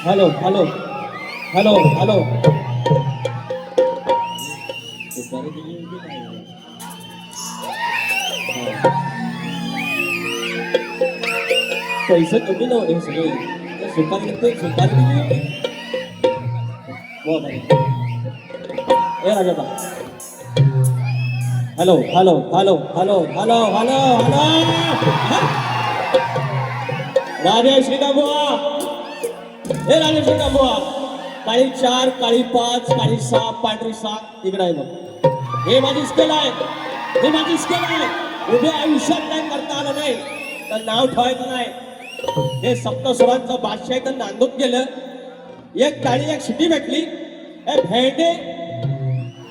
Hello hello hello hello पैसे कमी नव्हते सगळे सुपारी सुपारी दिली ए राजा hello hello hello hello hello hello hello Rajesh बुवा हे राजेश बुवा काळी 4 काळी 5 काळी 6 पांढरी 7 इकडे आहे बघ हे माझी स्केल आहे हे माझी स्केल आहे उभ्या आयुष्यात काय करता आलं नाही तर नाव ठेवायचं नाही हे सप्तस्वरांचं बादशाह तर नांदूत गेलं एक काळी एक शिटी भेटली ए भेंडे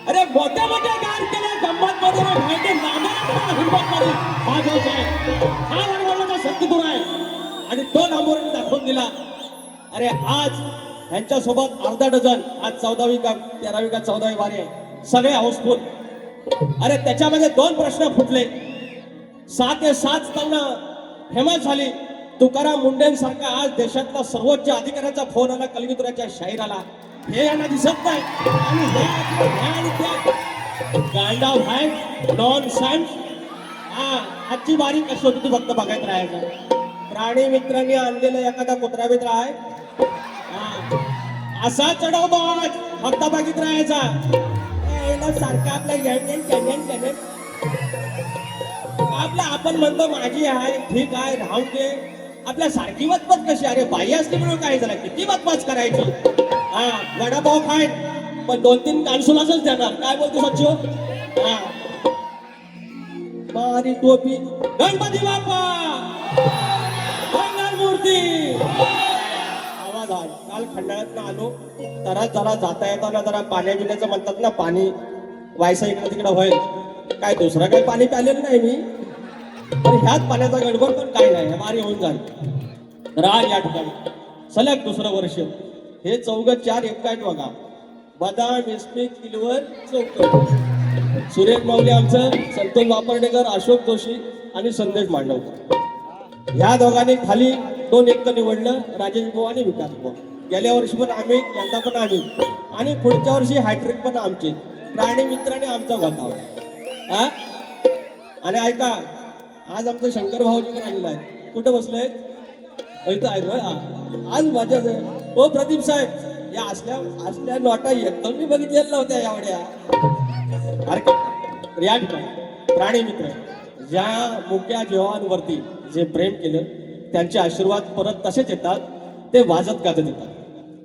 अरे मोठे मोठे गार केले गंमत मध्ये भेंडे नामाला हिंमत मध्ये हा जोश आहे हा वडवडचा सत्तुर आहे आणि तो नामोरून दाखवून दिला अरे आज ह्यांच्यासोबत अर्धा डझन आज 14वी का 13वी का 14वी वारी आहे सगळे हाऊसफुल अरे त्याच्यामध्ये 2 प्रश्न फुटले 7 ते 7 त्यांना फेमस झाली तुकाराम मुंडेंसारखा आज देशातला सर्वोच्च अधिकाऱ्याचा फोन आला कलगीतुराच्या शाहिराला हे यांना दिसत नाही आणि गांडा भाई नॉन सायन्स आजची बारी कशी होती ती फक्त बघायला राहायचं प्राणी मित्रांनी आणलेला एखादा कुत्रा मित्र आहे असा चढवतो आज फक्त बघित राहायचा सारखं आपलं आपलं आपण म्हणतो माझी आहे ठीक आहे राहू दे आपल्या सारखी वचपच कशी? अरे बाई असली म्हणून काय झालं, किती वचपाच करायची? हा, वडापाव खाय पण 2-3 कानसुलाच देणार. काय बोलतो सच्चो? हा, मारी टोपी, गणपती बाप्पा, मंगल मूर्ती. आवाज आला. काल खंडाळ्यात आलो, जरा जाता येताना जरा पाण्या पिण्याचं म्हणतात ना, पाणी वायसा इकडे तिकडे होईल. काय दुसरं काही पाणी प्यालेलं नाही मी, पण ह्याच पाण्याचा गडबड पण काय नाही, मारी होऊन जाईल. तर आज या ठिकाणी सलग दुसरं वर्ष हे चौघ 4 एकटाट बघा. बदाम, इस्पिक, किलवर, चौक. सुरेश माऊली आमचं, संतोष वापर्डेकर, अशोक जोशी आणि संदेश मांडवकर. ह्या दोघांनी खाली 2 एकट निवडलं, राजेश भाऊ आणि विकास भाऊ. गेल्या वर्षी पण आम्ही, यंदा पण आम्ही, आणि पुढच्या वर्षी हॅट्रिक पण आमची. प्राणी मित्राने आमचा बताव. हा, आणि ऐका, आज आमचं शंकर भाऊजी पण आलेला आहे. कुठं बसलंय? इथं आहे. आज माझ्या ओ प्रदीप साहेब, या असल्या नोटा एकदम मी बघितलेल्या नव्हत्या एवढ्या. अरे या ठिकाणी प्राणी मित्र ज्या मुक्या जीवांवरती जे प्रेम केलं, त्यांचे आशीर्वाद परत तसेच येतात. ते वाजत गाजत येतात.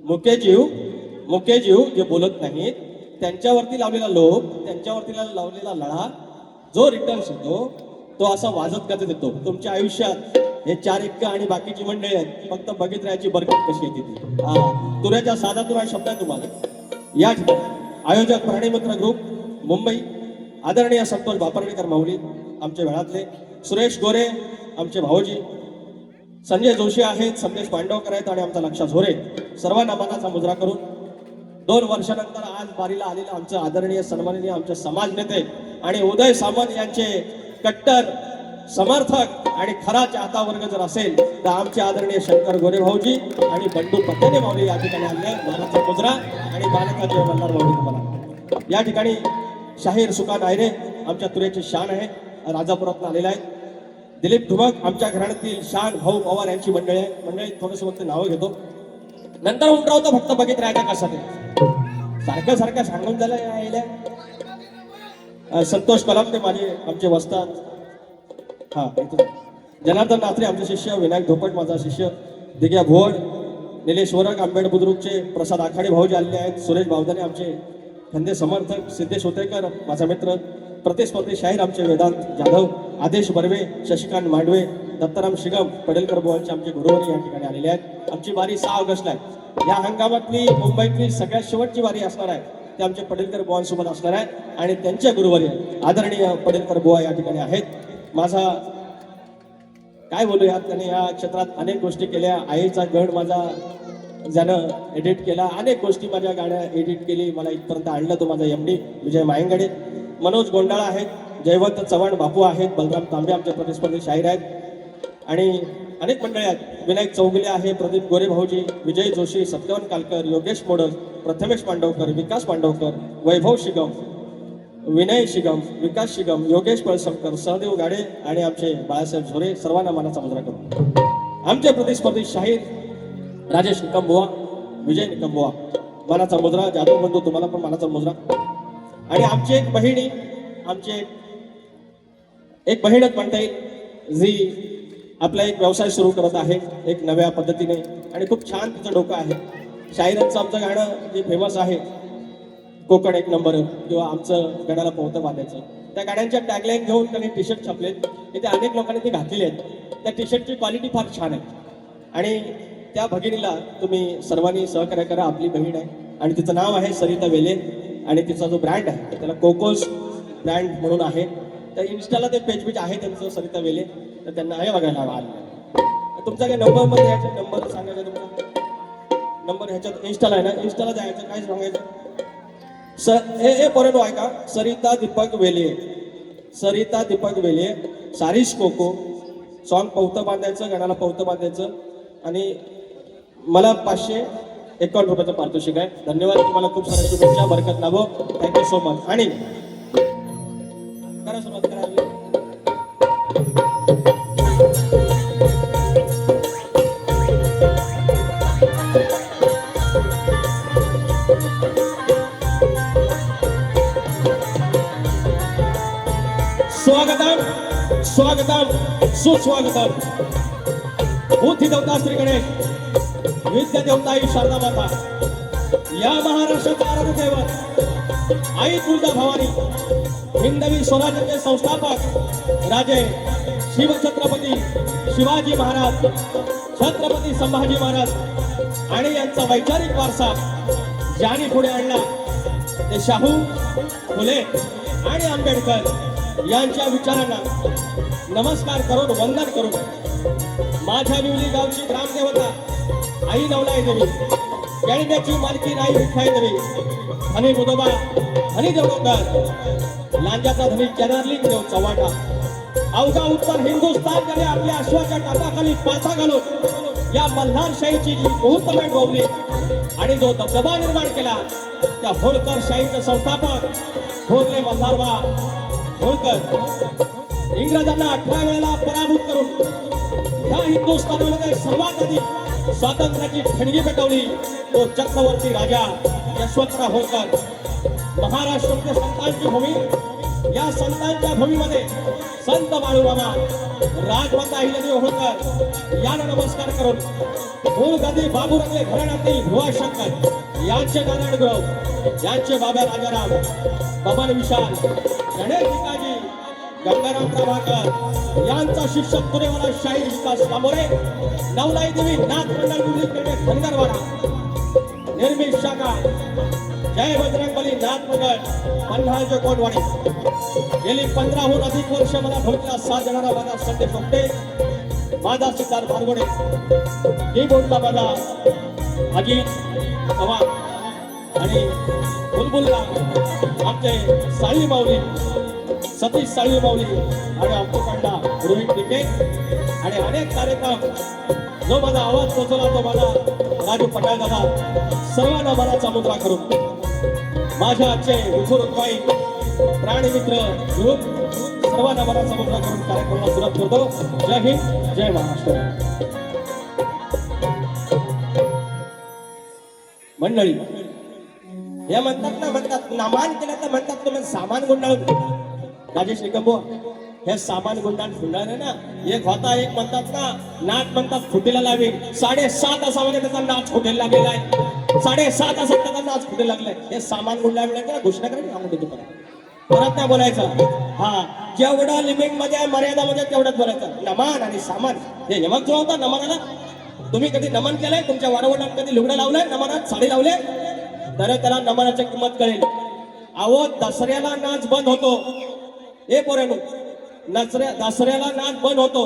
मुके जीव जे बोलत नाहीत, त्यांच्यावरती लावलेला लोभ, त्यांच्यावरती लावलेला लढा जो रिटर्न्स येतो, तो असा वाजत गाजत येतो. तुमच्या आयुष्यात हे 4 एकट आणि बाकीची मंडळी आहेत, फक्त बघित राहायची बरकत कशी येते ती. हा, तुऱ्याच्या साधा तुरा शब्द आहे तुम्हाला. या ठिकाणी आयोजक प्राणीमित्र ग्रुप मुंबई, आदरणीय संतोष वापर्डेकर माऊली आमच्या वेळातले, सुरेश गोरे आमचे भाऊजी, संजय जोशी आहेत, संदेश पांडवकर आहेत आणि आमचा लक्षा झोरे. सर्वांना मानाचा मुजरा करून 2 वर्षानंतर आज बारीला आलेले आमचे आदरणीय सन्माननीय आमचे समाज नेते आणि उदय सामंत यांचे कट्टर समर्थक आणि खरा चाहता वर्ग जर असेल तर आमचे आदरणीय शंकर गोरे भाऊजी आणि बंडू पत्याने माऊली या ठिकाणी आले. मानाचा मुजरा आणि मानाचा जय मल्हार माऊली तुम्हाला. या ठिकाणी शाहीर सुका नायरे आमच्या तुऱ्याची शान आहे, राजापुरातून आलेला आहे. दिलीप धुमक आमच्या घराण्यातील शान भाऊ पवार यांची मंडळी आहे. मंडळी थोडंसं फक्त नावं घेतो, नंतर उमरावतो. फक्त बघित राहायचा कसा ते सारखं सांगून झालं यायला. संतोष कलाम ते माझे आमचे वस्तात. हा, जनार्दन नात्रे आमचे शिष्य, विनायक धोपट माझा शिष्य, दिग्या भोड, निलेश वरक, आंबेड बुद्रुकचे प्रसाद आखाडे भाऊजी आलेले आहेत. सुरेश बावदाने आमचे खंदे समर्थक, सिद्धेश होतेकर माझा मित्र, प्रतिस्पर्धी शाहीर आमचे वेदांत जाधव, आदेश बर्वे, शशिकांत मांडवे, दत्ताराम शिगम, पडेलकर बुवांचे आमचे गुरुवारी या ठिकाणी आलेले आहेत. आमची वारी 6 ऑगस्टला आहे. या हंगामातली मुंबईतली सगळ्यात शेवटची वारी असणार आहे, ते आमचे पडेलकर बुवांसोबत असणार आहे आणि त्यांच्या गुरुवारी आदरणीय पडेलकर बुवा या ठिकाणी आहेत. माझा काय बोलूया, त्याने या क्षेत्रात अनेक गोष्टी केल्या. आईचा गड माझा ज्यानं एडिट केला, अनेक गोष्टी माझ्या गाण्या एडिट केली, मला इथपर्यंत आणलं तो माझा MD विजय मायंगडे. मनोज गोंडाळा आहेत, जयवंत चव्हाण बापू आहेत, बलराम तांबे आमचे प्रतिस्पर्धी शाहीर आहेत आणि अनेक मंडळी आहेत. विनायक चौगुले आहे, प्रदीप गोरे भाऊजी, विजय जोशी, सत्यवन कालकर, योगेश मोडक, प्रथमेश पांडवकर, विकास पांडवकर, वैभव शिगम, विनय शिगम, विकास शिगम, योगेश पळसमकर, सहदेव गाडे आणि आमचे बाळासाहेब झोरे. सर्वांना मानाचा मुजरा करू. आमचे प्रतिस्पर्धी शाहीर राजेश निकमबुवा, विजय निकमबुवा, मानाचा मुजरा. जाधव बंधू तुम्हाला पण मानाचा मुजरा. आणि आमची एक बहिणी, आमची एक बहीणच म्हणता येईल, जी आपला एक व्यवसाय सुरू करत आहे एक नव्या पद्धतीने आणि खूप छान तिचं डोकं आहे. शाहिरांचं आमचं गाणं जे फेमस आहे, कोकण एक नंबर, किंवा आमचं गडाला पोहतं बांधायचं, त्या गाड्यांच्या टॅगलाईन घेऊन त्यांनी टी-शर्ट छापलेत. इथे अनेक लोकांनी ते घातलेले आहेत. त्या टी-शर्टची क्वालिटी फार छान आहे आणि त्या भगिनीला तुम्ही सर्वांनी सहकार्य करा. आपली बहीण आहे आणि तिचं नाव आहे सरिता वेले आणि तिचा जो ब्रँड आहे त्याला कोकोस ब्रँड म्हणून आहे. त्या इन्स्टाला ते पेज आहे त्यांचं, सरिता वेले, तर त्यांना हे बघायला आलं. तुमचा काय नंबरमध्ये यायचा, नंबर सांगायचा तुमचा नंबर ह्याच्यात इन्स्टाला आहे ना, इन्स्टाला जायचं, काय सांगायचं हे पोरांनो ऐका, सरिता दीपक वेले, सरिता दीपक वेले, सारिस कोको, सॉन्ग पवतं बांधायचं, गाण्याला पवतं बांधायचं आणि मला 551 रुपयाचं पारितोषिक आहे. धन्यवाद, तुम्हाला खूप साऱ्या शुभेच्छा, बरकत लाभो. Thank you so much. आणि करा सुरुवात करा. स्वागतम स्वागतम सुस्वागतम. बुद्धी देवता श्री गणेश, विद्या देवता आई शारदा माता, या महाराष्ट्राचा आराध्य दैवत आई तुळजा भवानी, हिंदवी स्वराज्याचे संस्थापक राजे शिवछत्रपती शिवाजी महाराज, छत्रपती संभाजी महाराज आणि यांचा वैचारिक वारसा ज्यांनी पुढे आणला ते शाहू, फुले आणि आंबेडकर यांच्या विचारांना नमस्कार करून वंदन करून माझ्या विवली गावची ग्रामदेवता आई नवलाई देवी, गणिताची मालकी आई विठाई देवी, हनी मुदोबा हनी देवडोकर, लांजाचा धनी केदारलिंग देव चव्हाटा, अवघा उत्तर हिंदुस्थान ज्याने आपल्या अश्वाच्या टाकाखाली पाथा घालून या मल्हारशाहीची जी मुहूर्तमेढ रोवली आणि जो दबदबा निर्माण केला त्या होळकर शाहीचे संस्थापक थोरले मल्हारबा होळकर इंग्रजांना 18 वेळेला पराभूत करून या हिंदुस्थानामध्ये सर्वात आधी स्वातंत्र्याची ठणगी पेटवली तो चक्रवर्ती राजा यशवंतराव होळकर. महाराष्ट्रामध्ये संतांची भूमी, या संतांच्या भूमीमध्ये संत बाळूमामा, राजमाता अहिल्यादेवी होळकर यांना नमस्कार करून मूळ गादी बाबूराजे घराण्यातील भुवाशंकर यांचे नारायण गुरव, यांचे बाबा राजाराम, बबन विशाल, गणेश भिकाजी, गंगाराम प्रभाकर यांचा शिष्य पुरेवाला शाहीर विकास लांबोरे, नवलाई देवी नाथ मंडळ मुरली धनगरवाडा, निर्मित शाखा जय बजरंगबली नाथ मंडळ पन्हाळचे कोटवाडी. गेली 15हून अधिक वर्ष मला भोगला साथ देणारा माझा संदेश ओपटे, माझा सिद्धार्थ भारगोडे, ही बोलता माझा अजित चव्हाण आणि बुलबुलला आमचे साळी माऊली, सतीश साळी माऊली आणि अब्दुकांडा रोहित टिके आणि अनेक कार्यक्रम जो माझा आवाज पोचवला तो माझा राजू पटाल दादा, सर्वांना मला समुद्रा करून माझ्या आजचे विठू रुक्माई प्राणीमित्र ग्रुप सर्वांना मला समुद्रा करून कार्यक्रमाला सुरुवात करतो. जय हिंद, जय महाराष्ट्र. मंडळी हे म्हणतात नामान केलं तर म्हणतात तुम्ही सामान गुंडाळून. राजेश निकंबो हे सामान गुंडाळून फुंडाळे ना, एक होता एक म्हणतात ना नाच म्हणतात फुटीला लावी, 7.5 तासामध्ये त्याचा नाच फुटेला लागलेला आहे. 7.5 तासात त्याचा नाच फुटे लागलाय. हे सामान गुंडाळ मिळालं घोषणा करायची सांगून देतो परत नाही बोलायचं. हा जेवढा लिमिट मध्ये मर्यादामध्ये तेवढंच बोलायचं. नमान आणि सामान हे यमक जो होता नमनाला, तुम्ही कधी नमन केलंय? तुमच्या वाडवडिलांनी कधी लुगडं लावलंय? नमनात साडी लावले तर त्याला नमनाची किंमत कळेल. अहो दसऱ्याला नाच बंद होतो. हे पोरांनो, दसऱ्याला नाच बंद होतो.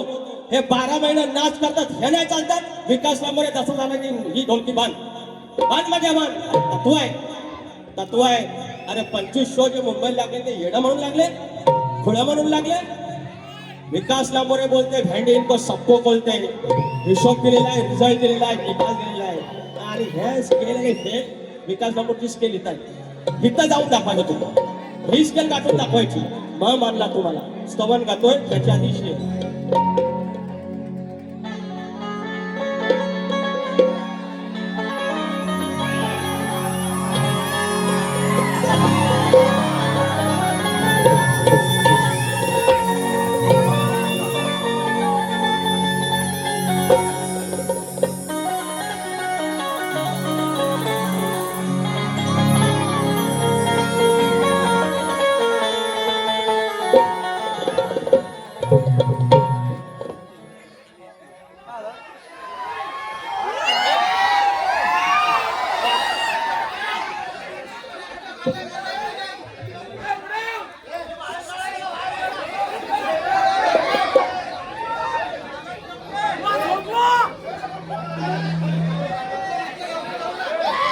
हे 12 महिने नाच करतात. हे नाही चालतात. विकास लांबोरे तसं झालं की ही ढोलकी बांध माझ्या मान तत्व आहे. अरे 25 शो जे मुंबईला लागले ते येडं म्हणून लागले, खुळं म्हणून लागले. विकास लांबोरे बोलते भेंडी इनको सबको बोलते, हिशोब दिलेला आहे, रिझल्ट दिलेला आहे, निकाल दिलेला आहे. आणि हे स्केल हे विकास लांबोरची स्केल इथं आहे. इथं जाऊन दाखवायचं तुम्हाला, ही स्केल गाठून दाखवायची. मग मानला तुम्हाला स्तवन गातोय त्याच्या दिशे.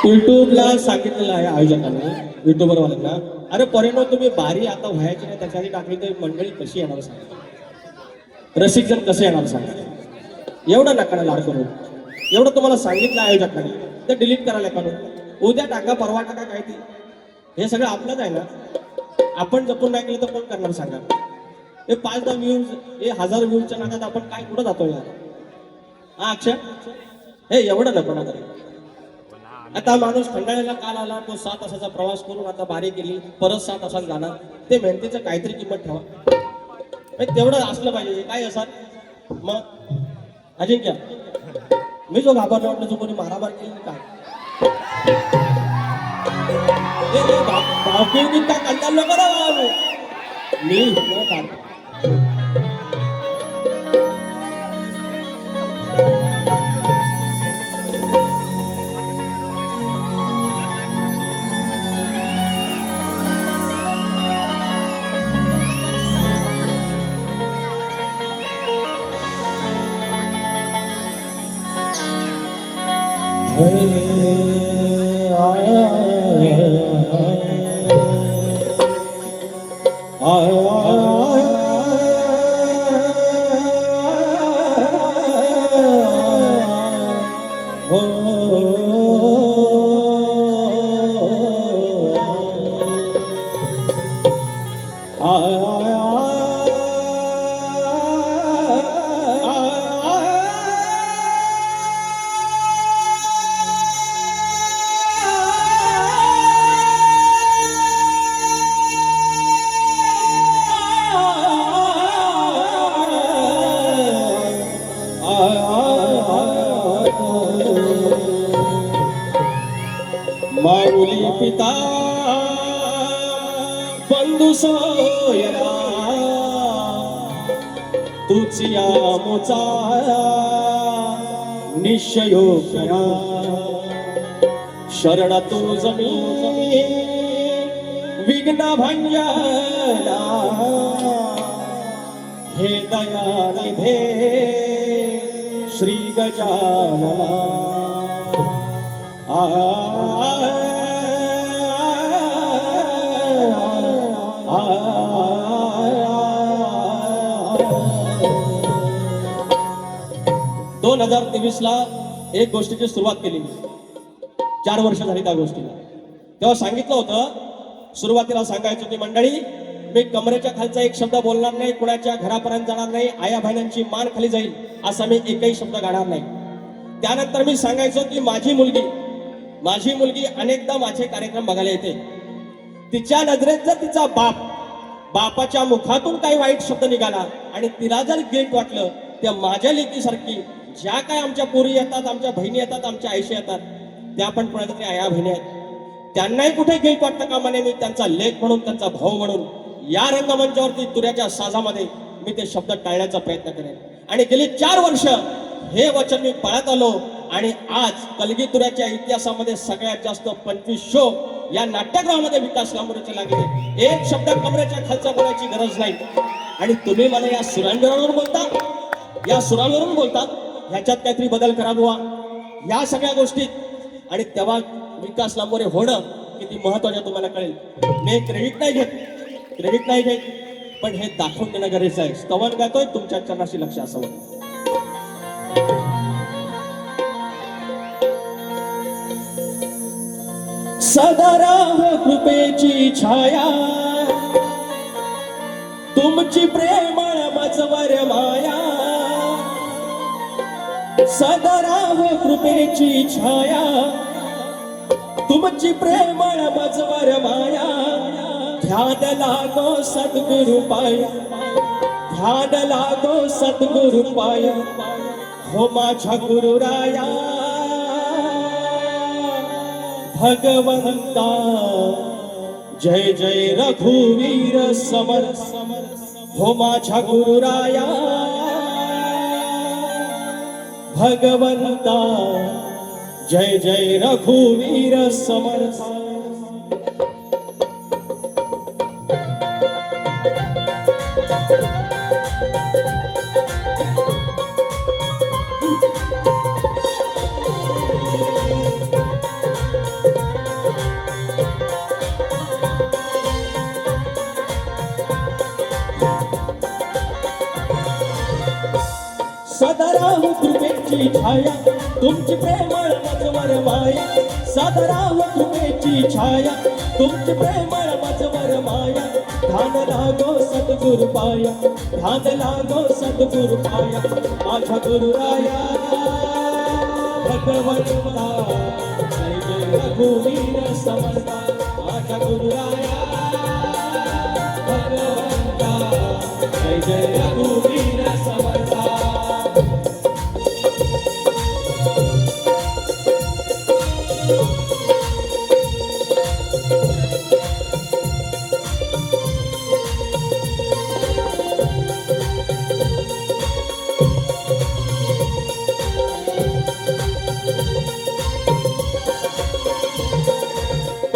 युट्यूबला सांगितलेलं आहे आयोजकांनी, युट्यूबर वाल्यांना, अरे परेनो तुम्ही बारी आता व्हायची नाही त्याच्यासाठी टाकली तर मंडळी कशी येणार सांगा, रसिकजन कसे येणार सांगा. एवढं नका लाड करू. एवढं तुम्हाला सांगितलं आयोजकांनी ते डिलीट करायला काढून उद्या टाका परवा टाका काय ते हे सगळं आपलंच आहे ना. आपण जपून नाही केलं तर कोण करणार सांगा. हे 5-10 व्ह्यूज, हे 1000 व्ह्यूजच्या नादात आपण काय कुठं जातो यार. हा अक्षय हे एवढं नको ना. आता माणूस खंडाळ्याला काल आला, तो 7 तासाचा प्रवास करून आता बारी केली, परत 7 तासात जाणार. ते मेहनतीचं काहीतरी किंमत ठेवा. तेवढं असलं पाहिजे. काय असणार मग अजिंक्य मी जो घाबरला वाटलं जो कोणी मारामार केली काय भावकी काय कांदा लोक मी माऊली पिता बंधू सोयरा तुझिया मोचा निश्चयो करा शरण तुझ मी विघ्न भंजना हे दयानिधे श्री गजानना दोन 2023 एक गोष्टीची सुरुवात केली 4 वर्ष झाली त्या गोष्टीला तेव्हा सांगितलं होतं सुरुवातीला सांगायचं की मंडळी मी कमरेच्या खालचा एक शब्द बोलणार नाही कुणाच्या घरापर्यंत जाणार नाही आया बहिणांची मान खाली जाईल असा मी एकही शब्द गाणार नाही त्यानंतर मी सांगायचो की माझी मुलगी अनेकदा माझे कार्यक्रम बघायला येते तिच्या नजरेत जर तिचा बापाच्या मुखातून काही वाईट शब्द निघाला आणि तिला जर गिल्ट वाटलं त्या माझ्या लेकीसारखी ज्या काय आमच्या पोरी येतात आमच्या बहिणी येतात आमच्या आईशी येतात त्या पण कोणाच्या तरी आया बहिणी आहेत त्यांनाही कुठे गिल्ट वाटतं का म्हणे मी त्यांचा लेख म्हणून त्यांचा भाऊ म्हणून या रंगमंचावरती तुऱ्याच्या साजामध्ये मी ते शब्द टाळण्याचा प्रयत्न करेन आणि गेली 4 वर्ष हे वचन मी पाळत आलो आणि आज कलगीतुऱ्याच्या इतिहासामध्ये सगळ्यात जास्त 25 शो या नाट्यगृहामध्ये विकास लांबोरेचे लागले एक शब्द कमरेच्या खालचा बोलायची गरज नाही आणि तुम्ही मला या सुरांवरून बोलतात ह्याच्यात काहीतरी बदल करा बुवा या सगळ्या गोष्टीत आणि तेव्हा विकास लांबोरे होणं किती महत्वाचं तुम्हाला कळेल मी क्रेडिट नाही घेत पण हे दाखवून देणं गरजेचं आहे स्तवन गातोय तुमच्या चरणाशी लक्ष असावं सदा कृपेची छाया तुमची प्रेमळ मजवर माया सदा कृपेची छाया तुमची प्रेमळ मजवर माया ध्यान लागो सद्गुरु पाय हो माझ्या गुरुराया भगवंता जय जय रघुवीर समर्थ हो माझ्या गुरुराया भगवंता जय जय रघुवीर समर्थ सदा कृपेची छाया तुमची प्रेमळ मजवर माया सदा कृपेची छाया तुमची प्रेमळ मजवर माया ध्यान लागो सद्गुरु पाया माझ्या गुरुराया भगवंता जय जय रघुवीर समर्था माझ्या गुरुराया भगवंता जय जय रघुवीर समर्था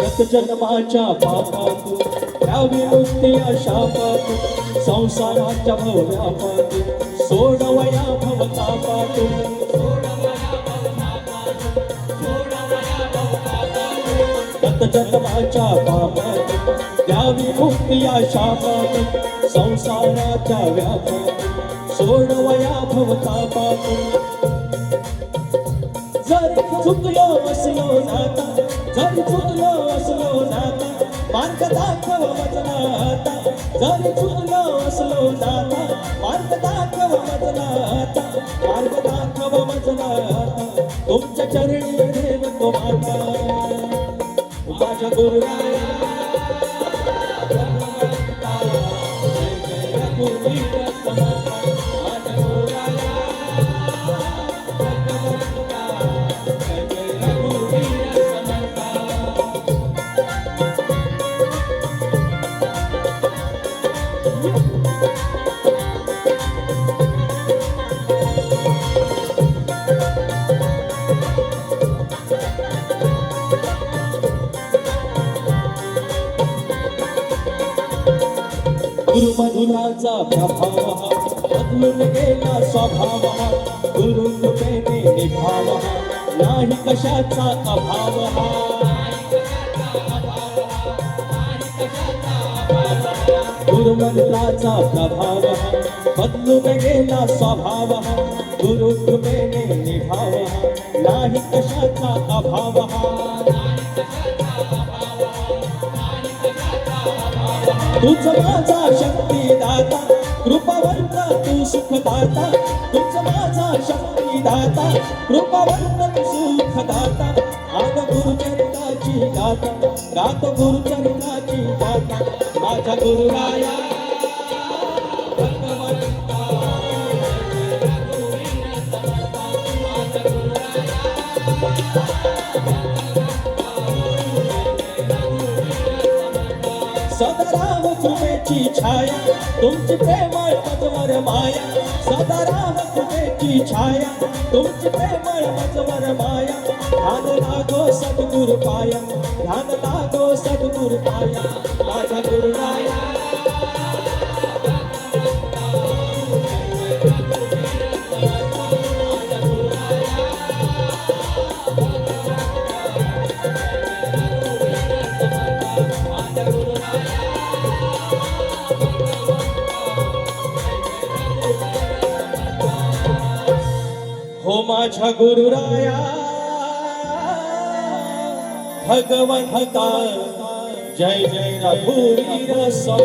जन्माच्या पापातून द्यावी मुक्ती शापातून संसाराच्या भव्यापातून सोडवया भवतापातून जन्माच्या पापातून द्यावी मुक्ती शापातून संसाराच्या व्यापातून सोडवया भवतापातून जरी चुकलो असलो नाता जरी चुकलो असलो नाता मार्ग दाखव मजला आता जरी चुकलो असलो नाता मार्ग दाखव मजला आता मार्ग दाखव मजला आता तुमच्या चरणी देव तो माता माझ्या गुरुराया गुरुमधुराचा प्रभाव बदलून गेला स्वभाव गुरुकृपेने निभाव नाही कशाचा अभाव गुरुमधुराचा प्रभाव बदलून गेला स्वभाव गुरुकृपेने निभाव नाही कशाचा अभाव तुझ माझा शक्तिदाता कृपावंत तू सुखदाता तुझ माझा शक्तिदाता कृपावंत तू सुखदाता आग गुरुचरिताची गाथा गात गुरुचरिताची गाथा माझ्या गुरुराया सदाराम कृपेची छाया तुमची प्रेमळ मजवर माया सदाराम कृपेची छाया तुमची प्रेमळ मजवर माया ध्यान लागो सद्गुरु पाया ध्यान लागो सद्गुरु पाया माझा गुरुराया हो माझ्या गुरुराया भगवंता जय जय रघुवीर सम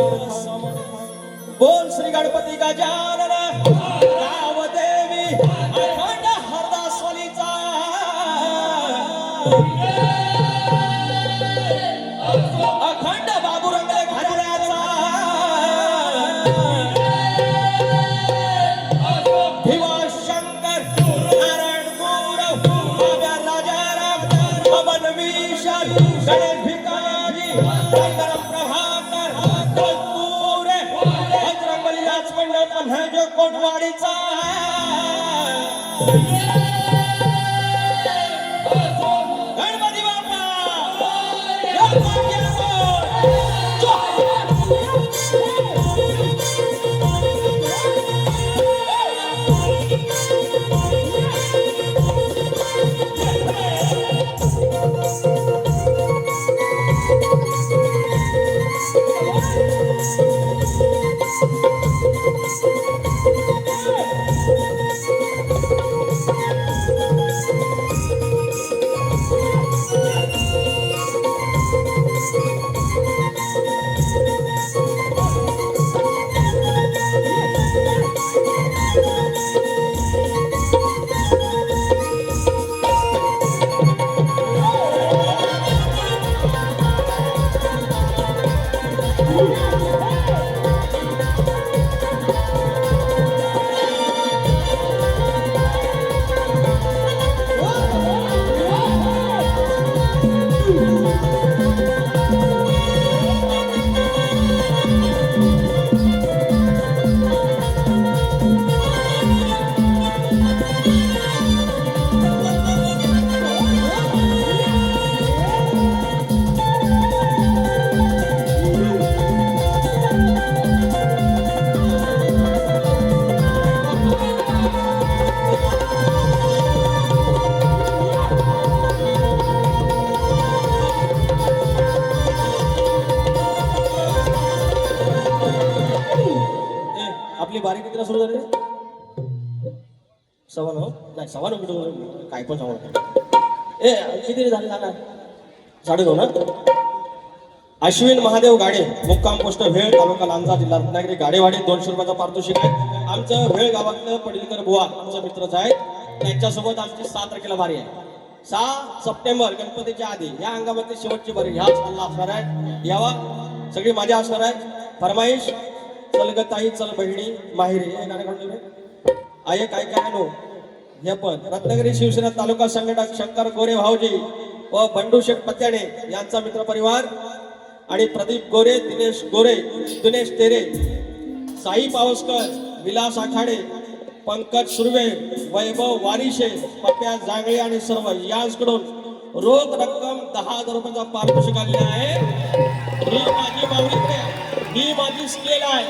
बोल श्री गणपती गजानन रावदेवी अखंड हरदासवालीचा अखंड बाबुरंगले घराण्याचा गणेश भिकाजी शंकर प्रभाकर कस्तुरे बजरंगबली लाचमंड पन्हाळ्याच्या कोटवाडीचा गणपती बाप्पा वारी कितीला सुरू झाली? 9:15 नाही 9:15 काय पण सांगू ए किती झाले सांगा 9:30 ना. अश्विन महादेव गाडे मुक्काम पोस्ट भेळ तालुका लांजा जिल्हा रत्नागिरी गाडेवाडी 200 रुपयाचा पारितोषिक आहे. आमचं भेळ गावातलं पडीलकर बुवा आमचे मित्रच आहेत. त्यांच्यासोबत आमची 7 तारखेला वारी आहे. 6 सप्टेंबर गणपतीच्या आधी या अंगामध्ये शेवटची वारी ह्याच हल्ला असणार आहे. यावा सगळी मजा असणार आहे. फरमाईश चल ग ताई चल बहिणी माहेरी हे गाणं म्हणतो आहे काय काय नो हे पण रत्नागिरी शिवसेना तालुका संघटक शंकर गोरे भाऊजी व बंडू शेठ पत्याणे यांचा मित्र परिवार आणि प्रदीप गोरे दिनेश तेरे साई पावसकर विलास आखाडे पंकज सुर्वे वैभव वारिशे पप्प्या जांगळे आणि सर्व यांकडून रोख रक्कम 10,000 रुपयाचा पारितोषिक आलेला आहे. ही माझी स्केल आहे.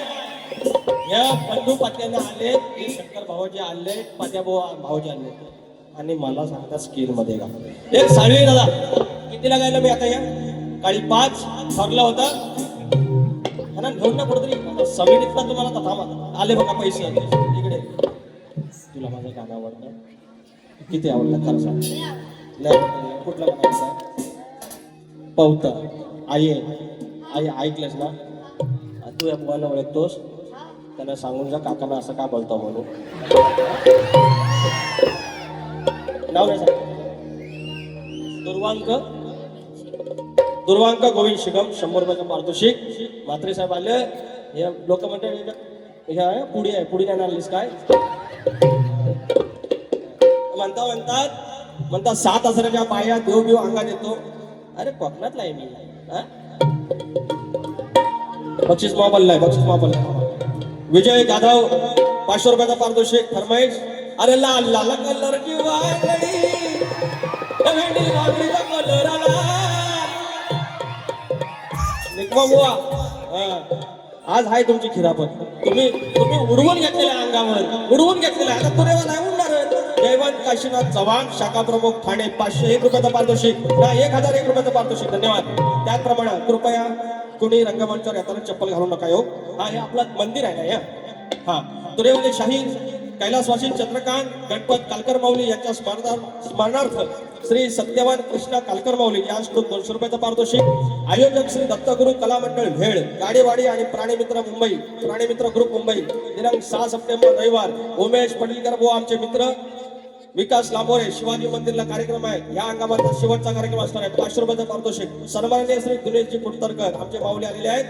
या बंधू पत्याने आले हे शंकर भाऊजी आले पत्या भाऊजी आले आणि मला सांगता स्केल मध्ये का एक साळवे दादा कितीला गायला मी आता या काळी 5 ठरला होता ना घेऊन ना कुठेतरी समितीतला तुम्हाला तथा आले बघा पैसे इकडे. तुला माझं गाणं आवडतं किती आवडलं खरं सांग. नाही कुठलं गाणं पावता आई आई ऐकलंस ना तू या मुलाला ओळखतोस त्यांना सांगून जा काकांना असं का बोलतो म्हणून. नाव नाही सांग. दुर्वांक गोविंद शिगम 100 रुपयाचं पारितोषिक. म्हात्रे साहेब आले हे लोक म्हणते हे पुढी आहे पुढी नाही आणलीस काय म्हणतात 7,000च्या पाया देव अंगात येतो. अरे कोकणातला आहे मी बक्षीस महाबल आहे बक्षीस महाबल. विजय जाधव 500 रुपयाचा पारितोषिक. फरमाईश अरे लाल लाल कलर की वागडी कलर आला निकमा बुवा आज आहे तुमची खिरापत. तुम्ही उडवून घेतलेल्या अंगावर उडवून घेतलेल्या आता तुरेवा नाही उडणार. जयवंत काशीनाथ चव्हाण शाखा प्रमुख ठाणे 501 रुपयाचा पारितोषिक 1,001 रुपयाचा पारितोषिक. धन्यवाद. त्याचप्रमाणे कृपया कुणी रंगमंचावर येताना चप्पल घालू नका हो. हा हे आपलं मंदिर आहे ना. हा तुरेवाले शाहीर कैलासवासी चंद्रकांत गणपत कालकर माऊली यांच्या स्मरणार्थ श्री सत्यवान कृष्णा कालकर माऊली यांकडून 200 रुपयाचा पारितोषिक. आयोजक श्री दत्तगुरु कला मंडळ भेळ गाडेवाडी आणि प्राणीमित्र ग्रुप मुंबई दिनांक 6 सप्टेंबर रविवार. उमेश पडीलकर बुवा आमचे मित्र. विकास लांबोरे शिवाजी मंदिरला कार्यक्रम आहे या अंगामाचा शेवटचा कार्यक्रम असणार आहे. 500 रुपयाचा पारितोषिक. सन्माननीय श्री दिनेशजी कुडतरकर आमचे माऊली आलेले आहेत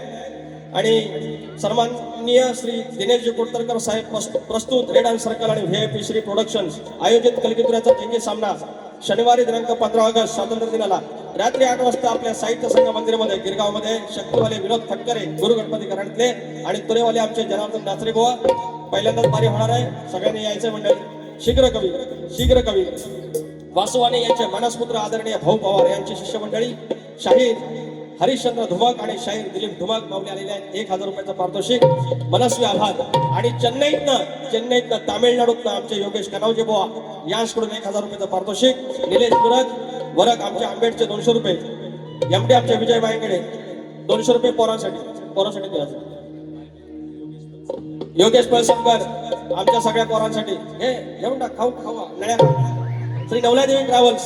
आणि सन्माननीय श्री दिनेशजी कुडतरकर साहेब प्रस्तुत रेड अँड सर्कल आणि व्हीआयपी श्री प्रोडक्शन्स आयोजित कलकीतुऱ्याचा जंगी सामना शनिवारी दिनांक 15 ऑगस्ट स्वातंत्र्य दिनाला रात्री 8 वाजता आपल्या साहित्य संघ मंदिरामध्ये गिरगावमध्ये शक्तीवाले विनोद फटकरे गुरु गणपती घराण्यातले आणि तुरेवाले आमचे जनार्दन नाचरे बुवा पहिल्यांदाच बारी होणार आहे. सगळ्यांनी यायचं मंडळी. शीघ्र कवी वासुवाने यांचे मानसपुत्र आदरणीय भाऊ पवार यांची शिष्य मंडळी शाहीर हरिश्चंद्र धुमक आणि शाहीर दिलीप धुमक माऊली आलेले आहेत. 1,000 रुपयाचा पारितोषिक. मनस्वी आभार. आणि चेन्नईतनं तामिळनाडूतनं आमचे योगेश कनावजे बुवा यांकडून 1,000 रुपयाचा पारितोषिक. निलेश वरक आमचे आंबेडचे 200 रुपये. एमडी आमचे विजय बायंकडे 200 रुपये पोरांसाठी द्यायचं. योगेश पळसमकर आमच्या सगळ्या पोरांसाठी हे येऊन टाक खावा नळ्या. श्री नवलादेवी ट्रॅव्हल्स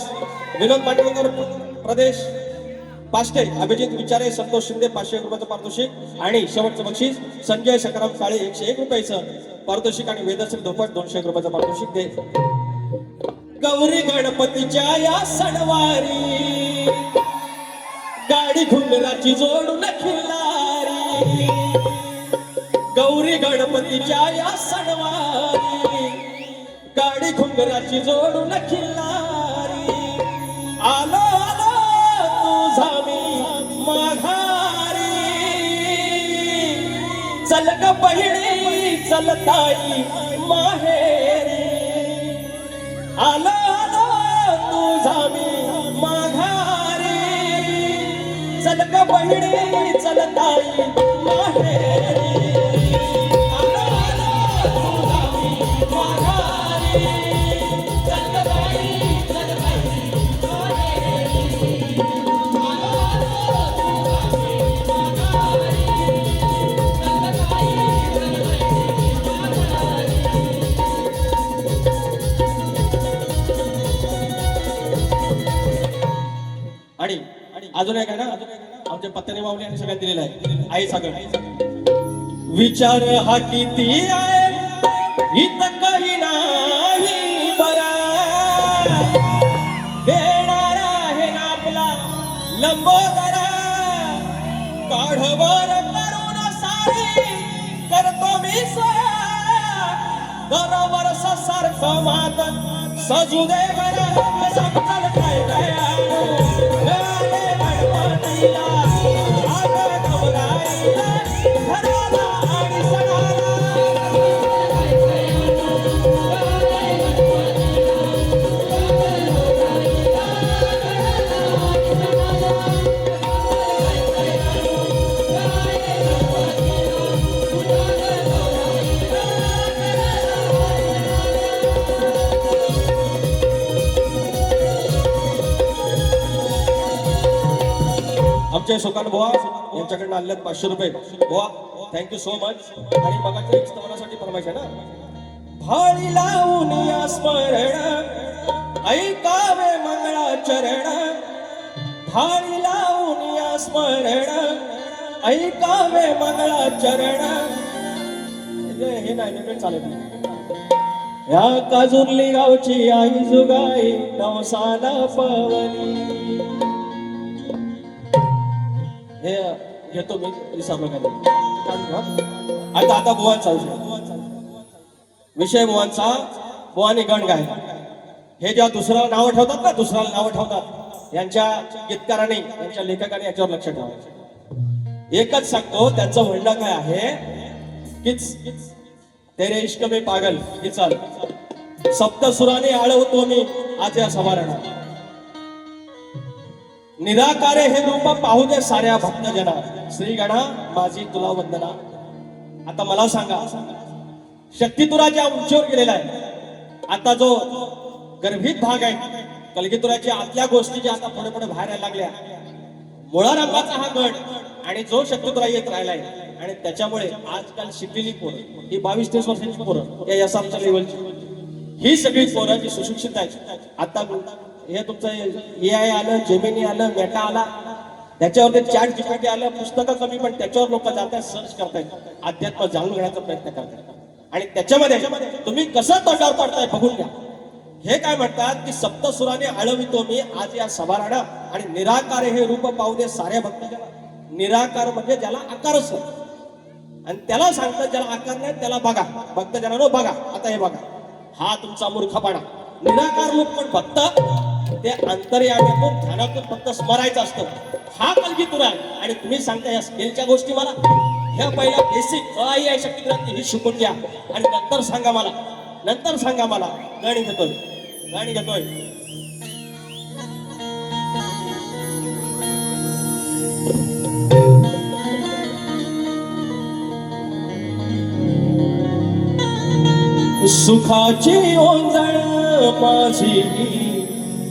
विनोद पाटणकर प्रदेश पाष्टे अभिजित विचारे संतोष शिंदे 501 रुपयाचं पारितोषिक. आणि शेवटचं बक्षीस संजय सकराम काळे 101 रुपयाचं पारितोषिक आणि वेदश्री धोपट 201 रुपयाचं पारितोषिक दे. गौरी गणपतीच्या या सणवारी गाडी घुंगराची जोडून खिल्लारी. गौरी गणपतीच्या या सणवारी गाडी घुंगराची जोडून खिल्लारी. आलो तुझा मी माघारी चल ग बहिणी चल ताई माहेरी. आलो तुझा मी माघारी चल ग बहिणी चल ताई माहेरी. अजून एक आहे ना, आमच्या पत्नी माऊली आणि सगळ्यांनी दिलेला आहे. आई सगळं विचार हा किती आहे इथं काही नाही बरा, देणारा आहे ना आपला लंबोदरा, काढवर करून सारी करतो मी सोया, दरवर्ष सारखं मात सजू दे बरं, समजल काय काय गणपतीला आग गवराईला घराला आणि सणाला. आमचे सुकान बुवा यांच्याकडनं आणल्यात 500 रुपये. बुवा थँक्यू सो मच. आणि मगाच्या एक स्तवनासाठी फरमाईश आहे ना, भाळी लावून या स्मरण ऐकावे मंगळाचरण, भाळी लावून या स्मरण ऐकावे मंगळाचरण. हे नाही चालत नाही. या काजुर्ली गावची आई जुगाई नवसाला पवनी. हे घेतो मी विसरलो काय. आता बुवांचा विषय बुवांचा. बुवानी गण गाय हे जेव्हा दुसऱ्याला नावं ठेवतात ना, दुसऱ्याला नावं ठेवतात, यांच्या गीतकाराने यांच्या लेखकाने याच्यावर लक्ष ठेवायचं. एकच सांगतो त्यांचं म्हणणं काय आहे की तेरे इश्क में पागल ही चाल सप्तसुराने आळवतो मी आज या समारणात, निराकारे हे रूप पाहू दे साऱ्या भक्तजना, श्री गणा माझी तुला वंदना. आता मला सांगा, शक्तितुराच्या उंचीवर गेलेला आहे. आता जो गर्भित भाग आहे कलगीतुराच्या आतल्या गोष्टी ज्या आता पुढे पुढे बाहेर यायला लागल्या, मुळा रंगाचा हा गड आणि जो शक्तितुरा येत राहिलाय, आणि त्याच्यामुळे आजकाल शिकलेली पोरं ही 22-23 वर्षांची पोरं या यशाच्या लेवलची, ही सगळी पोरं जी सुशिक्षित आहेत. आता हे तुमचं AI आलं, जेमिनी आलं, मेटा आला, त्याच्यावरती चॅट जीपीटी आलं, पुस्तकं कमी पण त्याच्यावर लोक जात आहेत, सर्च करतायत, अध्यात्म जाणून घेण्याचा प्रयत्न करतायत. आणि त्याच्यामध्ये तुम्ही कसं तोंडावर पडताय बघून घ्या. हे काय म्हणतात की सप्तसुराने आळवितो मी आज या सभाराडा, आणि निराकारे हे रूप पाहू दे साऱ्या भक्तांना. निराकार म्हणजे ज्याला आकारच नाही, आणि त्याला सांगतात ज्याला आकार नाही त्याला बघा. भक्तजनांनो बघा, आता हे बघा, हा तुमचा मूर्खपणा. निराकार रूप पण फक्त ते अंतर्यामीतून ध्यानातून फक्त स्मरायचं असतं. हा कलगीतुरा आहे. आणि तुम्ही सांगता या स्केलच्या गोष्टी मला, ह्या पहिला बेसिक आई आहे शक्तिग्रंथी ही शिकून घ्या, आणि नंतर सांगा मला गाणी घेतोय. सुखाची ओंजळ माझी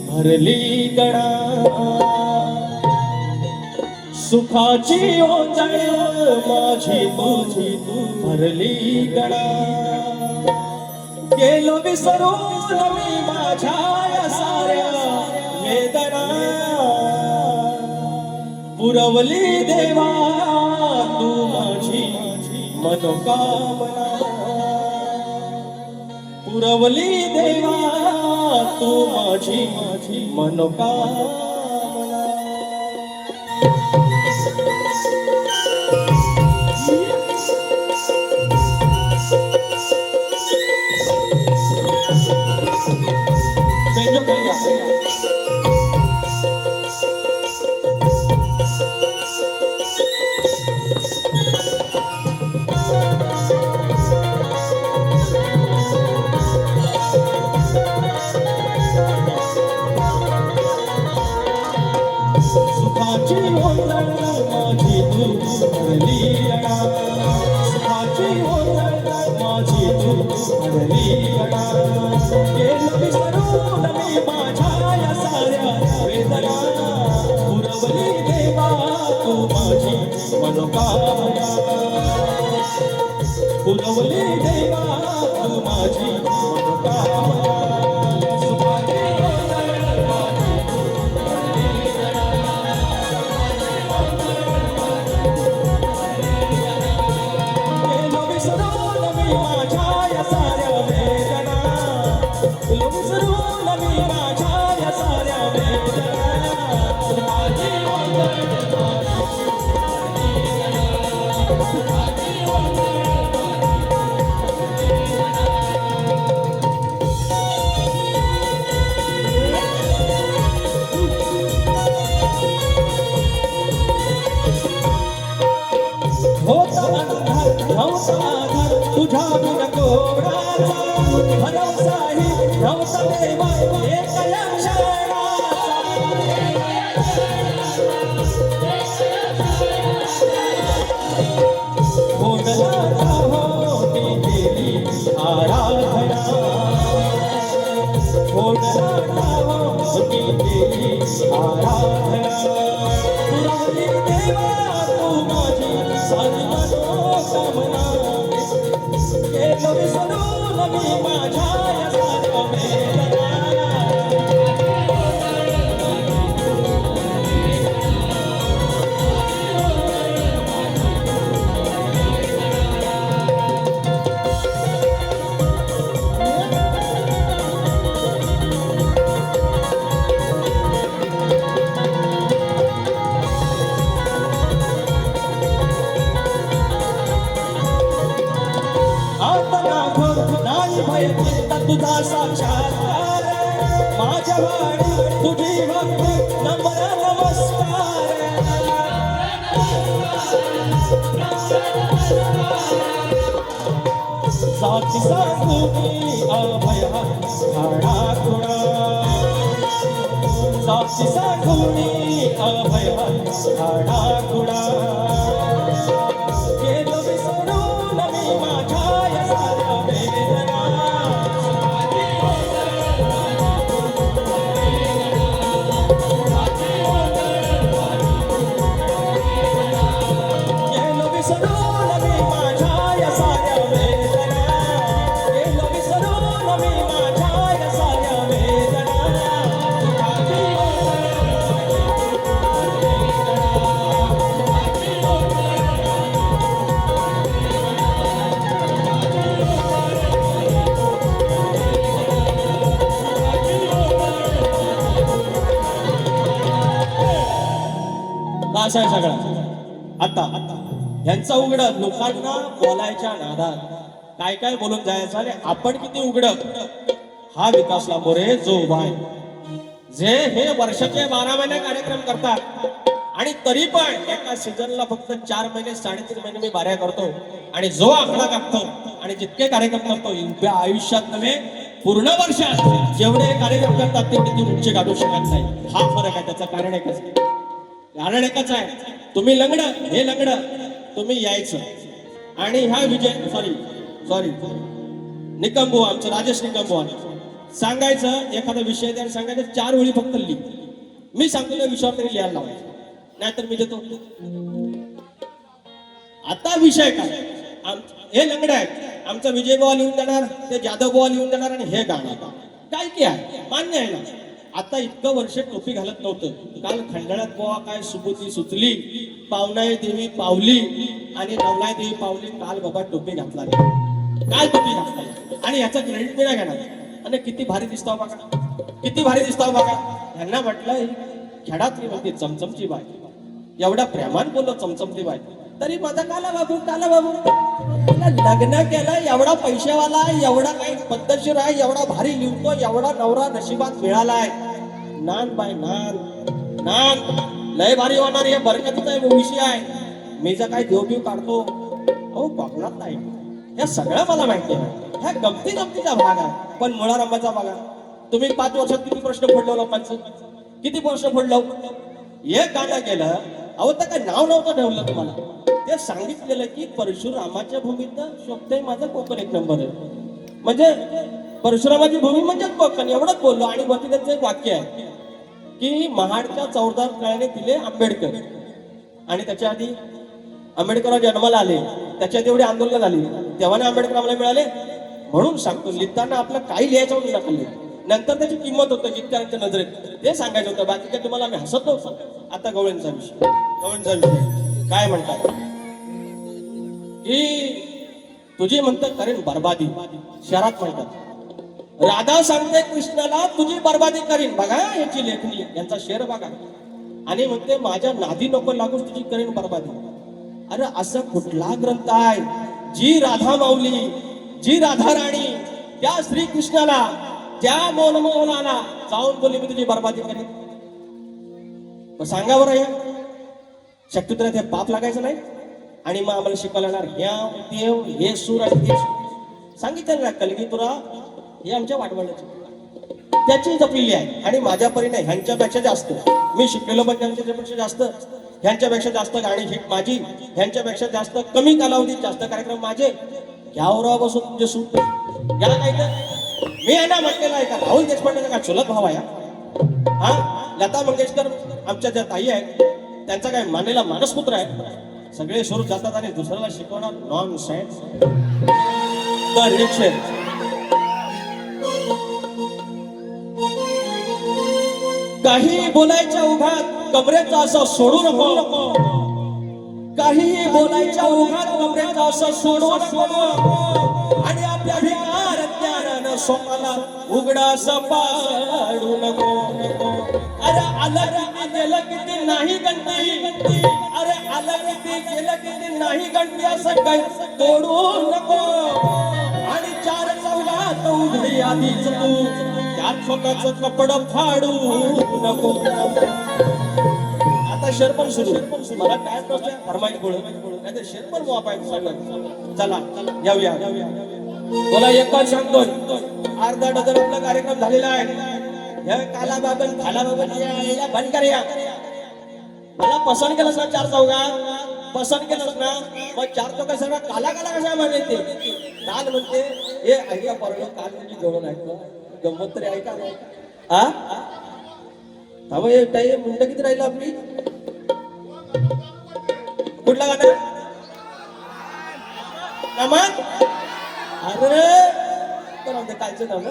भरली गणा, सुखाची ओंजळ माझी भरली गणा, गेलो विसरून मी माझ्या साऱ्या वेदना, पुरवली देवा तू माझी मनोकामना, पुरवली देवा तू माझी मनोकामना. सुखाची ओंजळ माझी तू भरली गणा, सुखाची ओंजळ माझी तू भरली गणा, गेलो विसरून मी माझ्या या साऱ्या वेदना, पुरवली देवा तू माझी मनोकामना, पुरवली देवा तू माझी मनोकामना. सुखाची ओंजळ माझी तू भरली गणा, तुझ्या बिन कोणाचा भरवसाही नव्हता देवा एकया होती देवी आराधना होती देवी आराधना पुराली देवा तू माझी सारी मनोकामना केलं विसरून मी माझ्या या साऱ्या वेदना तुझा साक्षात्कार माझ्या वाणी तुझी भक्ती नम्र नमस्कार साक्षी सांगूनी अभया खाडाखुडा साक्षी सांगूनी अभया खाडाखुडा केलं विसरून मी माझ्या या साऱ्या वेदना असा आहे सगळा. आता यांचा उघड लोकांना बोलायच्या नादात काय काय बोलून जायचं आणि आपण किती उघड हा विकास लांबोरे जो उभा आहे जे हे वर्षाचे 12 महिने कार्यक्रम करतात आणि तरी पण एका सीझनला फक्त 4 महिने 3.5 महिने मी बाऱ्या करतो आणि जो आकडा टाकतो आणि जितके कार्यक्रम करतो उभ्या आयुष्यात नव्हे पूर्ण वर्षात जेवढे कार्यक्रम करतात तेवढे ती उंची गाठू शकत नाही. हा फरक आहे. त्याचं कारण एकच कारण एकच आहे. तुम्ही लंगड हे लंगड तुम्ही यायचं आणि ह्या विजय सॉरी निकंबुआ आमचं राजेश निकंबुआ सांगायचं एखादा विषय द्या सांगायचं 4 ओळी फक्त लिही. मी सांगतो त्या विषयावर तरी लिहायला लावायचं नाहीतर मी देतो. आता विषय काय हे लंगड आहे. आमचा विजय बुवा लिहून देणार ते जाधव बुवा लिहून देणार आणि हे गाणं काय की आहे मान्य आहे ना. आता इतकं वर्ष टोपी घालत नव्हतं. काल खंडाळ्यात बुवा काय सुबुती सुचली पावनाई देवी पावली आणि नवलाई देवी पावली. काल बाबा टोपी घातला काल टोपी घातला आणि याचा क्रेडिट मी नाही घेणार. आणि किती भारी दिसतो बघा किती भारी दिसतो बघा. यांना म्हटलं खेळातली म्हणते चमचमची बाय एवढा प्रेमान बोललो चमचमची बाय तरी माझा काला बाबू लग्न केलं एवढा पैसेवाला एवढा काही पद्धतशीर आहे एवढा भारी लिहतो एवढा नवरा नशिबात मिळालाय. नान बाय नान नान लय भारी होणार हे बरकतीचा विषय आहे. मी जर काही देवबीव काढतो अहो बघणार नाही हे सगळं मला माहिती आहे. ह्या गमतीचा भाग आहे. पण मुळा रंगाचा भाग आहे. तुम्ही 5 वर्षात किती प्रश्न फोडलो लोकांचं किती प्रश्न फोडलो. हे गाणं केलं अहो तर काय नाव नव्हतं ठेवलं तुम्हाला. ते सांगितलेलं की परशुरामाच्या भूमीत शोभतय माझा कोकण 1 नंबर आहे. म्हणजे परशुरामाची भूमी म्हणजे कोकण एवढंच बोललो. आणि वरती त्यांचं एक वाक्य आहे की महाडच्या 14 कळ्याने दिले आंबेडकर आणि त्याच्या आधी आंबेडकर जन्माला आले त्याच्यात एवढी आंदोलन झाली तेव्हा आंबेडकर आम्हाला मिळाले. म्हणून सांगतो लिहिताना आपलं काही लिहायचं होतं नकली नंतर त्याची किंमत होतं गीतकारांच्या नजरेत ते सांगायचं होतं. बाकी काय तुम्हाला आम्ही हसत नव्हतो. आता गवळींचा विषय काय म्हणतात की तुझी म्हणतात करेन बर्बादी शहरात म्हणतात. राधा सांगते कृष्णाला तुझी बर्बादी करीन. बघा याची लेखणी यांचा शेर बघा आणि म्हणते माझ्या नादी नको लागूस तुझी करेन बरबादी. अरे असा कुठला ग्रंथ आहे जी राधा माऊली, जी राधा राणी त्या श्रीकृष्णाला, त्या मोहनाला जाऊन बोलली मी तुझी बरबादी करेन? मग सांगा बरं हे शक्तीला ते पाप लागायचं नाही. आणि मग आम्हाला शिकवणार देव हे सूर आणि ते सूर सांगितलं ना कलगीतुरा हे आमच्या वाटवण्याची त्याची जपलेली आहे. आणि माझ्या परीने ह्यांच्यापेक्षा जास्त मी शिकलेलो, पण त्यांच्यापेक्षा जास्त, ह्यांच्यापेक्षा जास्त गाणी हिट माझी, ह्यांच्यापेक्षा जास्त कमी कालावधीत जास्त कार्यक्रम माझे. घ्यावरा बसून तुमचे सूट घ्या नाही तर मी आहे ना म्हटलेलं आहे का राहुल देशपांडेचा का चुलत भाव आहे हा. लता मंगेशकर आमच्या ज्या ताई आहेत त्यांचा काय मानेला मानसपुत्र आहे. सगळे सुरू जातात आणि दुसऱ्याला शिकवणार नॉन सायन्स. काही बोलायच्या उघात कमरेचा असं सोडू नको, काहीही बोलायच्या उघात कमरेचा असं सोडू नको. आणि आपल्या भिकार ज्ञानानं सोमाला उघडा पाडू नको. अरे आलं किती गेलं किती नाही गणती, अरे आलं किती गेलं किती नाही गणती असं काही तोडू नको. आणि चार चौघात उघडी आधीच तू त्यात स्वतःच कपड फाडू नको. आता शर्मन सुरू मला काय प्रश्न फरमाईश बोलू नाही तर शर्मन मोबाईल सांगत. चला येऊया तुला एकच सांगतो अर्धा डझन आपला कार्यक्रम झालेला आहे. काला बाबन खाला बाबन या बंद कर या. मला पसंत केलंस ना चार चौघा पसंत केलंस ना मग चार चौघा सगळं काला काला कशा म्हणते काल म्हणते हे ऐका परवा काल तुझी जोडून ऐकलं गंमत तरी ऐका हा ताई मुंड किती राहिलं आपली कुठला गाणं नमन अरे तर कालचं नाव ना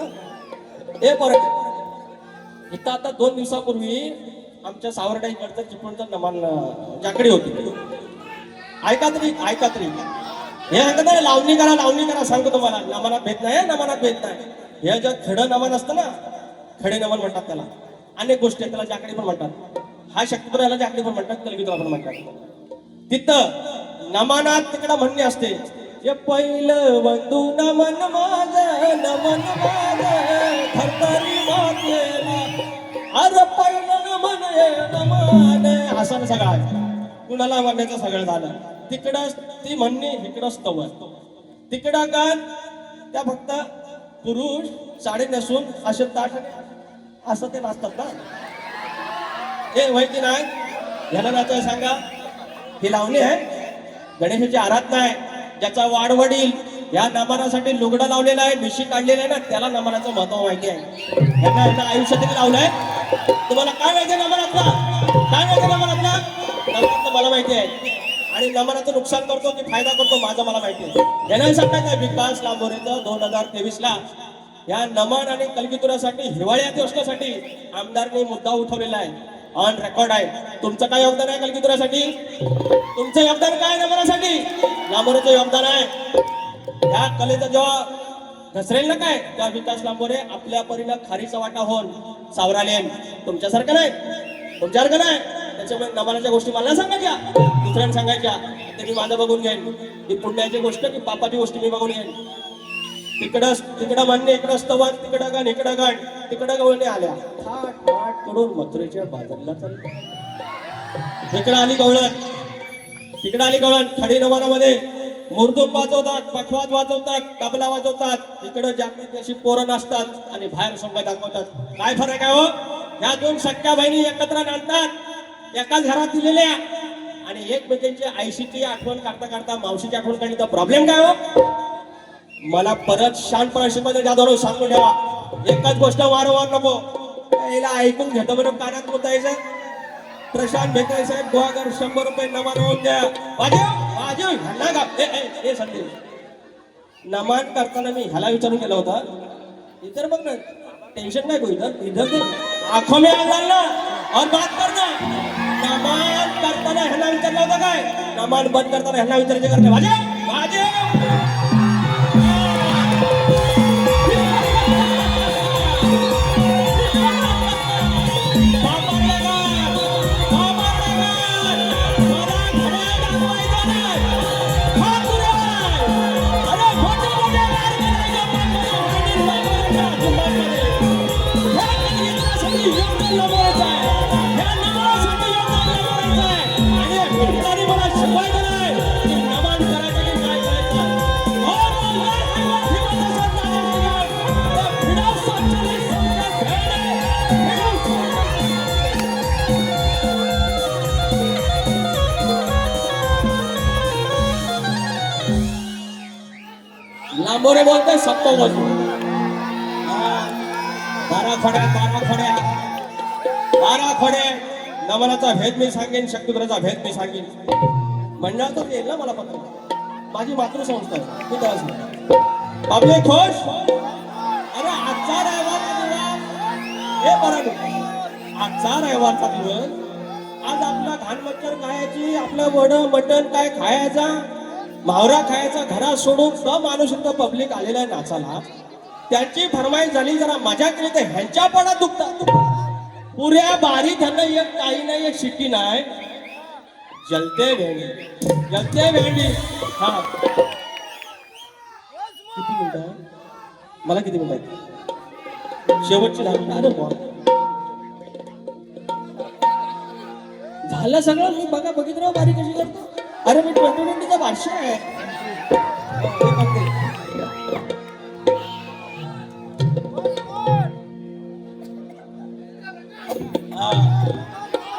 हे परत इथं आता 2 दिवसापूर्वी आमच्या सावर्डाईकडचं चिपळूणचं नमान जाकडी होती. ऐका तरी हे सांगत लावणी करा सांगतो तुम्हाला. नमनात भेट नाही नमनात भेट नाही. हे जे खडं नमन असतं ना खडे नमन म्हणतात त्याला. अनेक गोष्टी आहेत त्याला जाकडी पण म्हणतात. हा शक्तीपुराला जाकडी पण म्हणतात कलगीतुरा पण म्हणतात. तिथं नमनात तिकडं म्हणणे असते हे पहिलं वंदू नमन माझं थरथरी मातेला. अरे पहिलं नमन असं सगळं कुणाला म्हणण्याचं सगळं झालं. तिकडं ती म्हणणे इकडं स्तव तिकडं गाण त्या फक्त पुरुष साडी नेसून असे ताट असं ते नाचतात ना. हे माहिती नाही ह्याला नाचाय सांगा. ही लावणी आहे गणेशाची आराधना आहे. ज्याचा वाडवडील या नमनासाठी लुगडं लावलेलं आहे मिशी काढलेलं आहे ना त्याला नमनाचं महत्व माहिती आहे. यांना आयुष्यात लावलंय. तुम्हाला काय माहिती आहे नमनातला काय माहिती नमनातला नमनातलं मला माहिती आहे. आणि नमनाचं नुकसान करतो की फायदा करतो माझं मला माहिती आहे. यांना सांगताय काय विकास लांबोरेचं 2023ला या नमन आणि कलगीतुरासाठी हिवाळ्यात योजनेसाठी आमदारने मुद्दा उठवलेला आहे. ऑन रेकॉर्ड आहे. तुमचं काय योगदान आहे कलगीतुरासाठी? तुमचं योगदान काय नमनासाठी? लांबोरेचं योगदान आहे. या कलेचं जेव्हा घसरेल ना काय तेव्हा विकास लांबोरे आपल्या परीनं खारीचा वाटा होऊन सावरालेन. तुमच्यासारखं नाही तुमच्यासारखं नाही. त्याच्यामुळे नमनाच्या गोष्टी मला सांगायच्या दुसऱ्यांना सांगायच्या ते मी माझं बघून घेईन. ही पुण्याची गोष्ट की पापाची गोष्ट मी बघून घेईन. तिकडं म्हणणे इकडं स्तवन तिकडं गाण इकडं गाण तिकडं गवळणी आल्या थाट थाट कडून मथुरेच्या बाजारला चाललं. इकडं आली गवळण खडी नमनामध्ये मुरदूम वाजवतात पखवाज वाजवतात तबला वाजवतात. इकडं जागृती अशी पोरं नाचतात आणि बाहेर संघ दाखवतात. काय फरक आहे हो? ह्या 2 सख्या बहिणी एकत्र नांदतात एकाच घरात दिलेल्या आणि एकमेकांची आईशीची आठवण काढता मावशीची आठवण काढली तर प्रॉब्लेम काय हो? मला परत शांतपणा शिकवायचं जाधव सांगून ठेवा. एकच गोष्ट वारंवार नको याला ऐकून घेतो म्हणून कानात मुतायचं. प्रशांत भेटाय साहेब गोवागर 100 रुपये नमान होऊन द्या. वाजव ह्याला का हे संदेश नमान करताना मी ह्याला विचारून केलं होतं. इतर बघ ना टेन्शन नाही कोई इधर आंखों में आग डालना और बात करना. नमान करताना ह्याला विचारलं होतं काय नमान बंद करताना ह्याला विचारायचे करते वाजव शिकवायचं नाही की प्रमाण करायचं की काय करायचं. और लांबोरे बोलते सप्तो बाजू 12 खडे नमनाचा भेद मी सांगेन, शक्तिधराचा भेद मी सांगेन. म्हणणार तर येईल ना मला पत्र. माझी मातृसंस्था आहे. मी त्याला सांगतो पब्लिक खुश. अरे आजचा रविवारचा दिवस हे बरं नाही. आजचा रविवारचा दिवस आज आपला घाण मच्छर खायची, आपलं वड मटण काय खायचा, मावरा खायचा घरात सोडून तो माणूस इथं पब्लिक आलेला आहे नाचाला. त्यांची फरमाईश झाली जरा मजा केली तर ह्यांच्या पडात दुखतात. पुऱ्या बारी त्यांना एक काही नाही, एक शिट्टी नाही. जलते भेंडी हा. किती मिनिटं मला किती मिनिटं शेवटची 10 मिनिटं. अरे बॉ झालं सगळं. मी बघा बघितलं बारी कशी करतो. अरे मी 2020चा भाष्य आहे.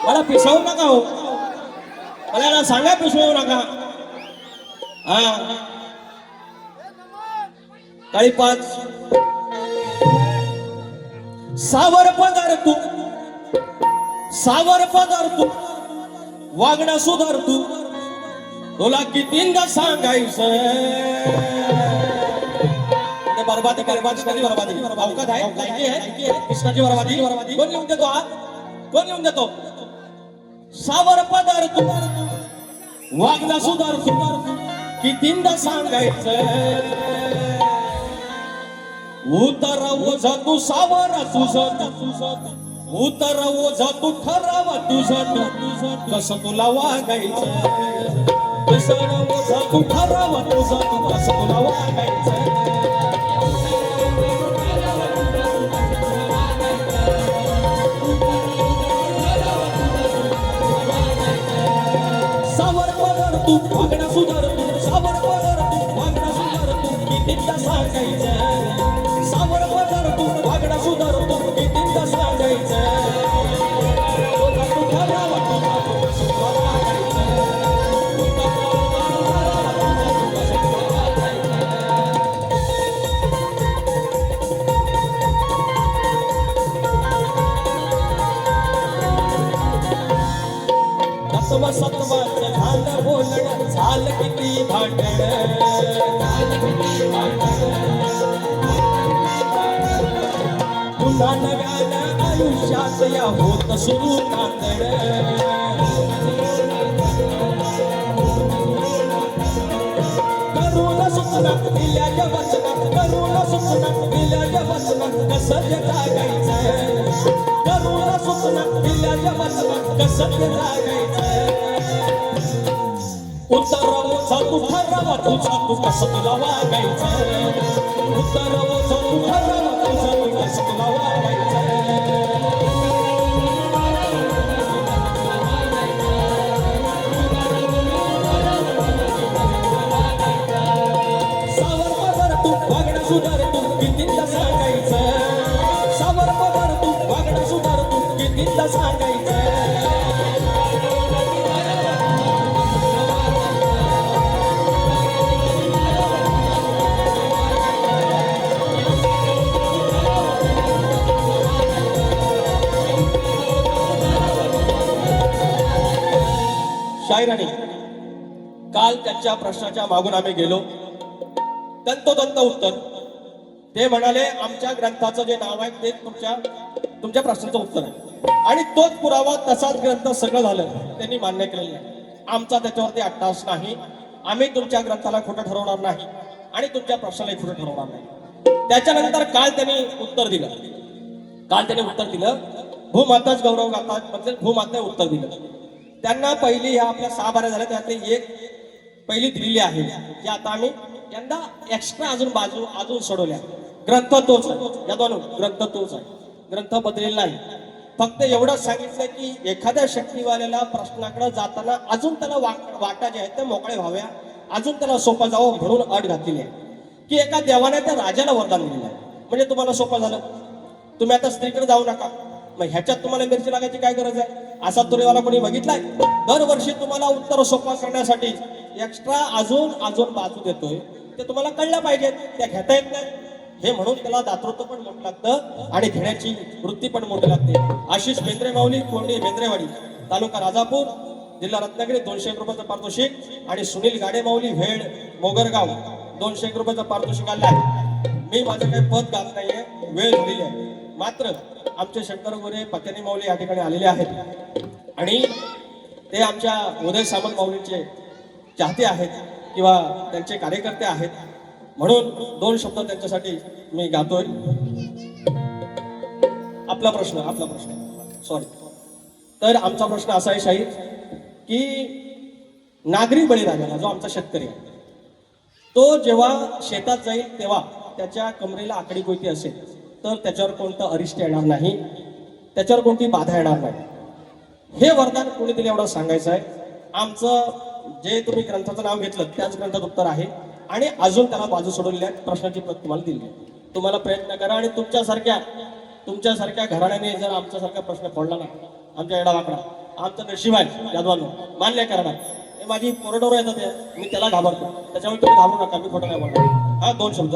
मला पिसवू नका हो. मला सांगा पिसवू नका. हा काळी 5 सावर पदार तू वागणं सुधार तू. तुला कितींदा सांगायचं बरबादी कृष्णाची बरबादी अवकाश आहे कृष्णाची बरबादी. कोण लिहून देतो हा? कोण लिहून देतो? सावर पदार तू वागणं सुधार तू. कितींदा सांगायचं उतर ओझा तू सावर तुझं उतर ओझा तू ठराव तुझं कसं तुला वागायचं. कसं ओझा तू ठराव तुझं कसं तुला वागायचं. सावर पगार तू वागणं सुधार तू. सावर पगार तू वागणं सुधार तू. कितींदा सांगायचं सावर पगार तू वागणं सुधार तू. कितींदा सांगायचं सत्वाचं झालं बोलणं झालं किती भांडण. पुन्हा नव्यानं आयुष्यात या होत सुरू नांदण. करून सुचना दिल्याच्या वचना करून सुचना दिल्याच्या वचना कसं ते जागायचं. करून सुचना दिल्याच्या वचना कसं ते जागायचं. उत्तर ओझा तू ठरावा तुझा तू कसं तुला वागायचं. उत्तर ओझा तू ठरावा तुझा तू कसं तुला वागायचं. सावर पगार तू वागणं सुधार तू कितींदा सांगायचं. सावर पगार तू वागणं सुधार तू कितींदा सांगायचं. शायराने काल त्यांच्या प्रश्नाच्या मागून आम्ही गेलो. तंतोतंत उत्तर ते म्हणाले आमच्या ग्रंथाचं जे नाव आहे ते तुमच्या प्रश्नाचं उत्तर आहे. आणि तोच पुरावा तसाच ग्रंथ सगळं झालं त्यांनी मान्य केलेलं आहे. आमचा त्याच्यावरती अट्टास नाही. आम्ही तुमच्या ग्रंथाला खोटं ठरवणार नाही आणि तुमच्या प्रश्नाला खोटं ठरवणार नाही. त्याच्यानंतर काल त्यांनी उत्तर दिलं. भूमाताच गौरव गातात म्हणजे भूमाता उत्तर दिलं. त्यांना पहिली ह्या आपल्या 6 बाऱ्या झाल्या त्यातली एक पहिली दिलेली आहे की आता आम्ही यंदा एक्स्ट्रा अजून सोडवल्या. ग्रंथ तोच आहे. ग्रंथ तोच आहे. ग्रंथ बदलेला नाही. फक्त एवढंच सांगितलं की एखाद्या शक्तीवाल्याला प्रश्नाकडे जाताना अजून त्याला वाटा जे आहेत त्या मोकळे व्हाव्या, अजून त्याला सोपा जावं म्हणून अट घातलेली आहे की एका देवाने त्या राजाला वरदान दिलेलं आहे. म्हणजे तुम्हाला सोपं झालं, तुम्ही आता स्त्रीकडे जाऊ नका. मग ह्याच्यात तुम्हाला मिरची लागायची काय गरज आहे? असा तुरेवाला कोणी बघितलाय? दरवर्षी तुम्हाला उत्तर सोपा करण्यासाठी एक्स्ट्रा अजून बाजू देतोय, ते तुम्हाला कळलं पाहिजे, त्या घेता येत नाही. हे म्हणून त्याला दातृत्व पण मोठं लागतं आणि घेण्याची वृत्ती पण मोठी लागते. आशिष बेंद्रे माऊली, कोंडी बेंद्रेवाडी, तालुका राजापूर, जिल्हा रत्नागिरी, 201 रुपयाचं पारितोषिक. आणि सुनील गाडे माऊली, वेळ मोगरगाव, 201 रुपयाचं पारितोषिक आलं. मी माझं काही पद गात नाहीये, वेळ दिलेली आहे. मात्र आमचे शंकर गोरे, पत्यानी माऊली या ठिकाणी आलेले आहेत आणि ते आमच्या उदय सामंत माऊलींचे चाहते आहेत किंवा त्यांचे कार्यकर्ते आहेत, म्हणून 2 शब्द त्यांच्यासाठी मी गातोय. आपला प्रश्न सॉरी. तर आमचा प्रश्न असा आहे शाहीर की नागरी बळीराजाला, जो आमचा शेतकरी आहे, तो जेव्हा शेतात जाईल तेव्हा त्याच्या कमरेला आकडी कोयती असेल तर त्याच्यावर कोणतं अरिष्ट येणार नाही, त्याच्यावर कोणती बाधा येणार नाही. हे वरदान कोणी दिले एवढं सांगायचं आहे. आमचं जे तुम्ही ग्रंथाचं नाव घेतलं त्याच ग्रंथात उत्तर आहे आणि अजून त्याला बाजू सोडवलेल्या प्रश्नाची प्रत तुम्हाला दिली आहे. तुम्हाला प्रयत्न करा आणि तुमच्यासारख्या घराण्याने जर आमच्यासारखा प्रश्न फोडला ना, आमच्या एडावाकडा, आमचं नशीब आहे यादवांनो, मान्य करणार. हे माझी कोरडोर येतात ते, मी त्याला घाबरतो, त्याच्यामुळे तुम्ही घाबरू नका, मी खोटं नाही बोलणार. हा 2 शब्द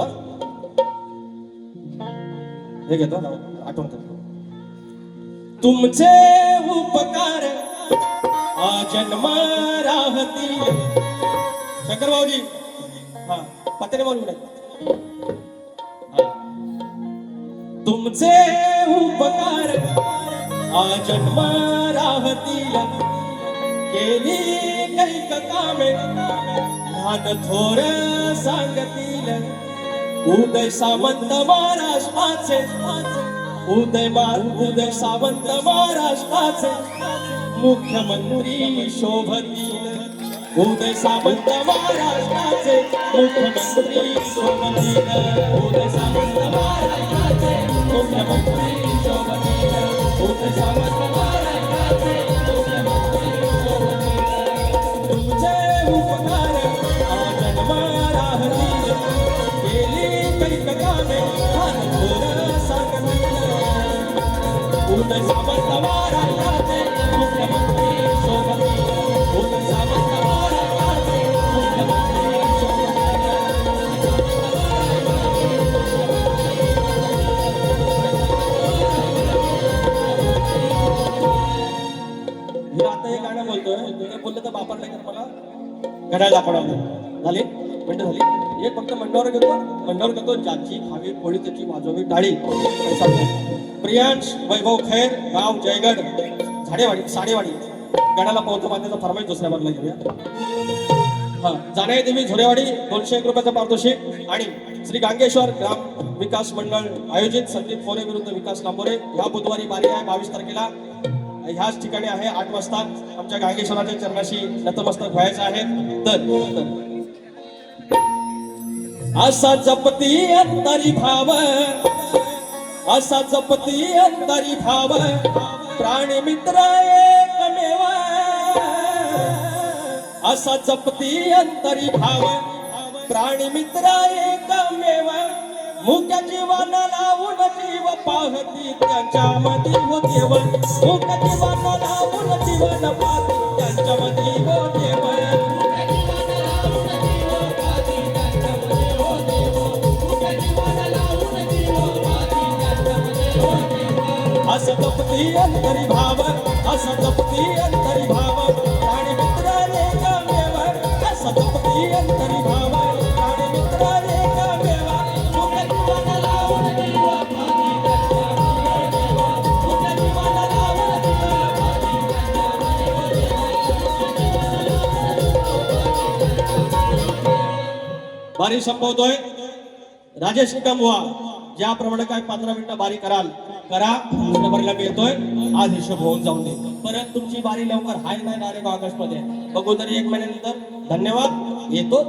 हे घेतो, आठवण करतो. तुमचे उपकार आजन्म राहतील. शंकर भाऊजी, हा पत्रे माऊली, तुमचे उपकार आजन्म राहतील. केली कैक कामे ध्यान थोर सांगतील. उदय सामंत महाराष्ट्राचे, उदय सावंत महाराष्ट्राचे मुख्यमंत्री शोभतील. उदय सावंत महाराष्ट्राचे मुख्यमंत्री शोभतील. उदय सावंत महाराष्ट्राचे मुख्यमंत्री शोभतील. उदय सावंत महाराष्ट्राचे मुख्यमंत्री शोभतील. तुमचे उपकार आजन्म राहतील. केली कैक कामे थोर सांगतील. उदय सावंत महाराष्ट्राचे मुख्यमंत्री शोभतील. उदय सावंत महाराष्ट्राचे मुख्यमंत्री शोभतील. मी आता हे गाणं बोलतोय, ते बोललं तर बापाला नाही मला घड्याळ दाखवणार झाली मिनिटं झाली. एक फक्त मंडळावर घेतो, ज्याची खावी पोळी त्याची वाजवी टाळी. प्रियांश वैभव खैर, गाव जयगड, साडेवाडी, गडाला पावतो बांधण्याचा फरमाईश दुसऱ्या बाजूला घेऊया. हा जाणे देवी झोरेवाडी, 201 रुपयाचा पारितोषिक. आणि श्री गांगेश्वर ग्राम विकास मंडळ आयोजित संदीप मोरे विरुद्ध विकास लांबोरे, ह्या बुधवारी बारी आहे 22 तारखेला. ह्याच ठिकाणी आहे 8 वाजता. आमच्या गांगेश्वराच्या चरणाशी नतमस्तक व्हायचं आहे. तर असा जपती अंतरी भाव, असा जपती अंतरी भाव, प्राणी मित्र एकमेव. असा जपती अंतरी भाव, प्राणी मित्र एकमेव. मुख्य जीवाना लावून जीव पाहती त्यांच्यामध्ये हो देव. मुख्य जीवाना लावून जीवन पाहती त्यांच्यामध्ये हो देव. असं जपती अंतरी भाव, असं जपती अंतरी भाव, प्राणी मित्र एकमेव. असं जपती अंतरी भाव, प्राणी मित्र एकमेव. मुख्य जीवाना लावून जीव पाहती त्यांच्यामध्ये हो देव. मुख्य जीवाना लावून जीव पाहती त्यांच्यामध्ये हो देव. बारी संपवतोय राजेश निकमवा. ज्याप्रमाणे काय 15 मिनिटं बारी करा. बारीला मी येतोय, आज हिशोब होऊन जाऊन दे. परत तुमची बारी लवकर हाय नाही डायरेक्ट ऑगस्ट मध्ये बघू तरी 1 महिन्यानंतर. धन्यवाद, येतोच.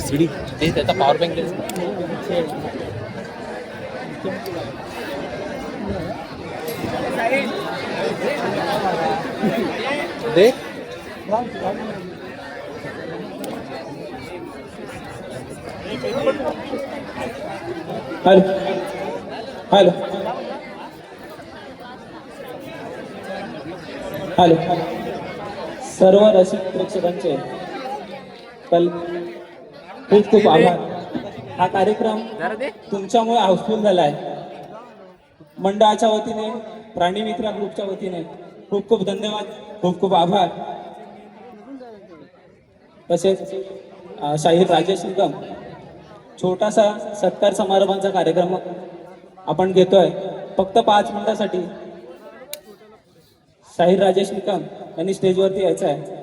सीडी ते त्याचा पॉवर बँक दे हॅलो हॅलो हॅलो सर्व रसिक प्रेक्षकांचे खूप खूप आभार. हा कार्यक्रम तुमच्यामुळे हाऊसफुल झालाय. मंडळाच्या वतीने, प्राणी मित्र ग्रुपच्या वतीने खूप खूप धन्यवाद, खूप खूप आभार. तसेच शाहीर राजेश निकम छोटासा सत्कार समारंभाचा कार्यक्रम आपण घेतोय फक्त 5 मिनिटासाठी. शाहीर राजेश निकम यांनी स्टेजवरती यायचं आहे.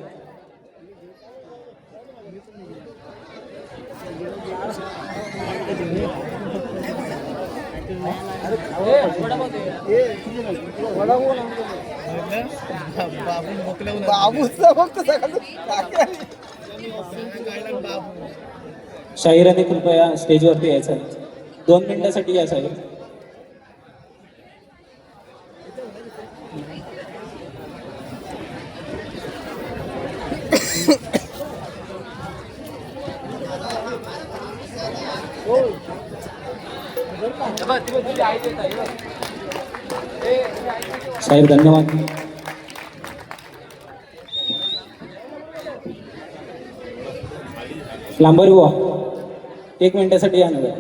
शाहिराने कृपया स्टेजवरती यायचं आहे. 2 मिनिटासाठी या शाहीर. शाहीर धन्यवाद. लांबर बुवा 1 मिनिटासाठी या नगर.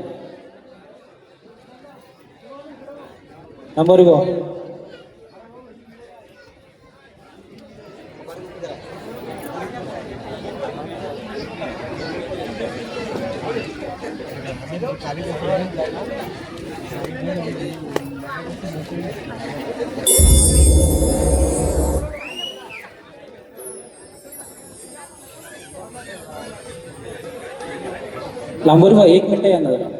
लांबर बुवा लांबर बुवा 1 मिनिट या नगर.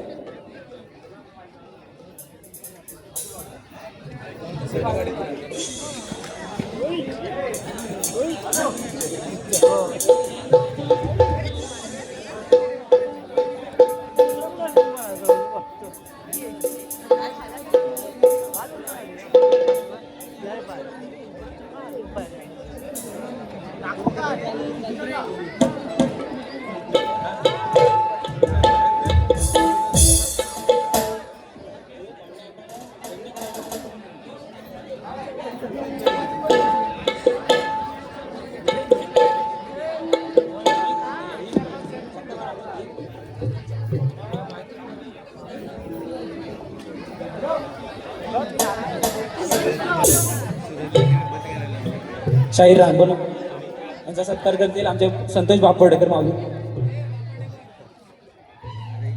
शाहीर रामबन यांचा सत्कार करतील आमचे संतोष बापवडेकर माऊली.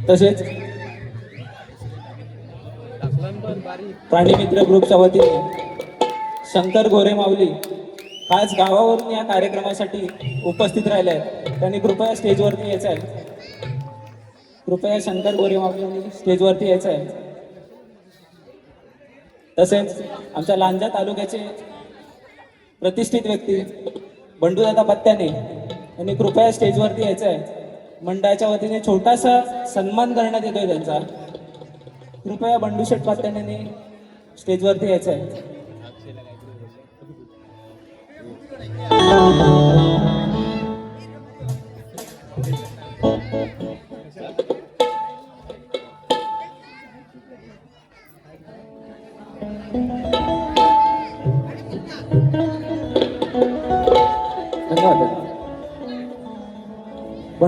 तसेच प्राणी मित्र ग्रुपच्या वतीने शंकर गोरे माऊली आज गावावरून या कार्यक्रमासाठी उपस्थित राहिले आहेत. त्यांनी कृपया स्टेजवरती यायचं आहे. कृपया शंकर गोरे माऊली यांनी स्टेजवरती यायचं आहे. तसेच आमच्या लांजा तालुक्याचे प्रतिष्ठित व्यक्ती बंडूदादा पत्त्याने यांनी कृपया स्टेजवरती यायचं आहे. मंडळाच्या वतीने छोटासा सन्मान करण्यात येतोय त्यांचा. कृपया बंडू शेठ पत्त्याने स्टेजवरती यायचं आहे.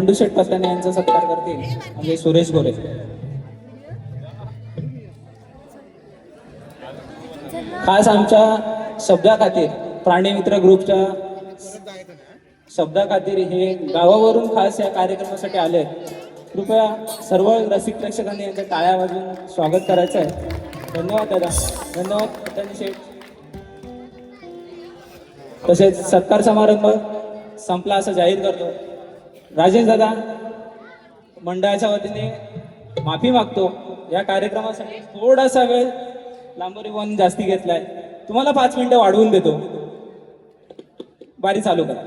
बंडू शेठ पत्ताने यांचा सत्कार करतील म्हणजे सुरेश गोरे. खास आमच्या शब्दा खातीर प्राणीमित्र ग्रुपच्या शब्दा खातीर हे गावावरून खास या कार्यक्रमासाठी आले. कृपया सर्व रसिक प्रेक्षकांनी यांच्या टाळ्या वाजवून स्वागत करायचं आहे. धन्यवाद दादा. धन्यवाद पत्तानी शेठ. तसेच सत्कार समारंभ संपला असं जाहीर करतो. राजेश दादा मंडळाच्या वतीने माफी मागतो. या कार्यक्रमासाठी थोडासा वेळ लांबोरी जास्ती घेतलाय. तुम्हाला 5 मिनिटं वाढवून देतो. बारी चालू करा.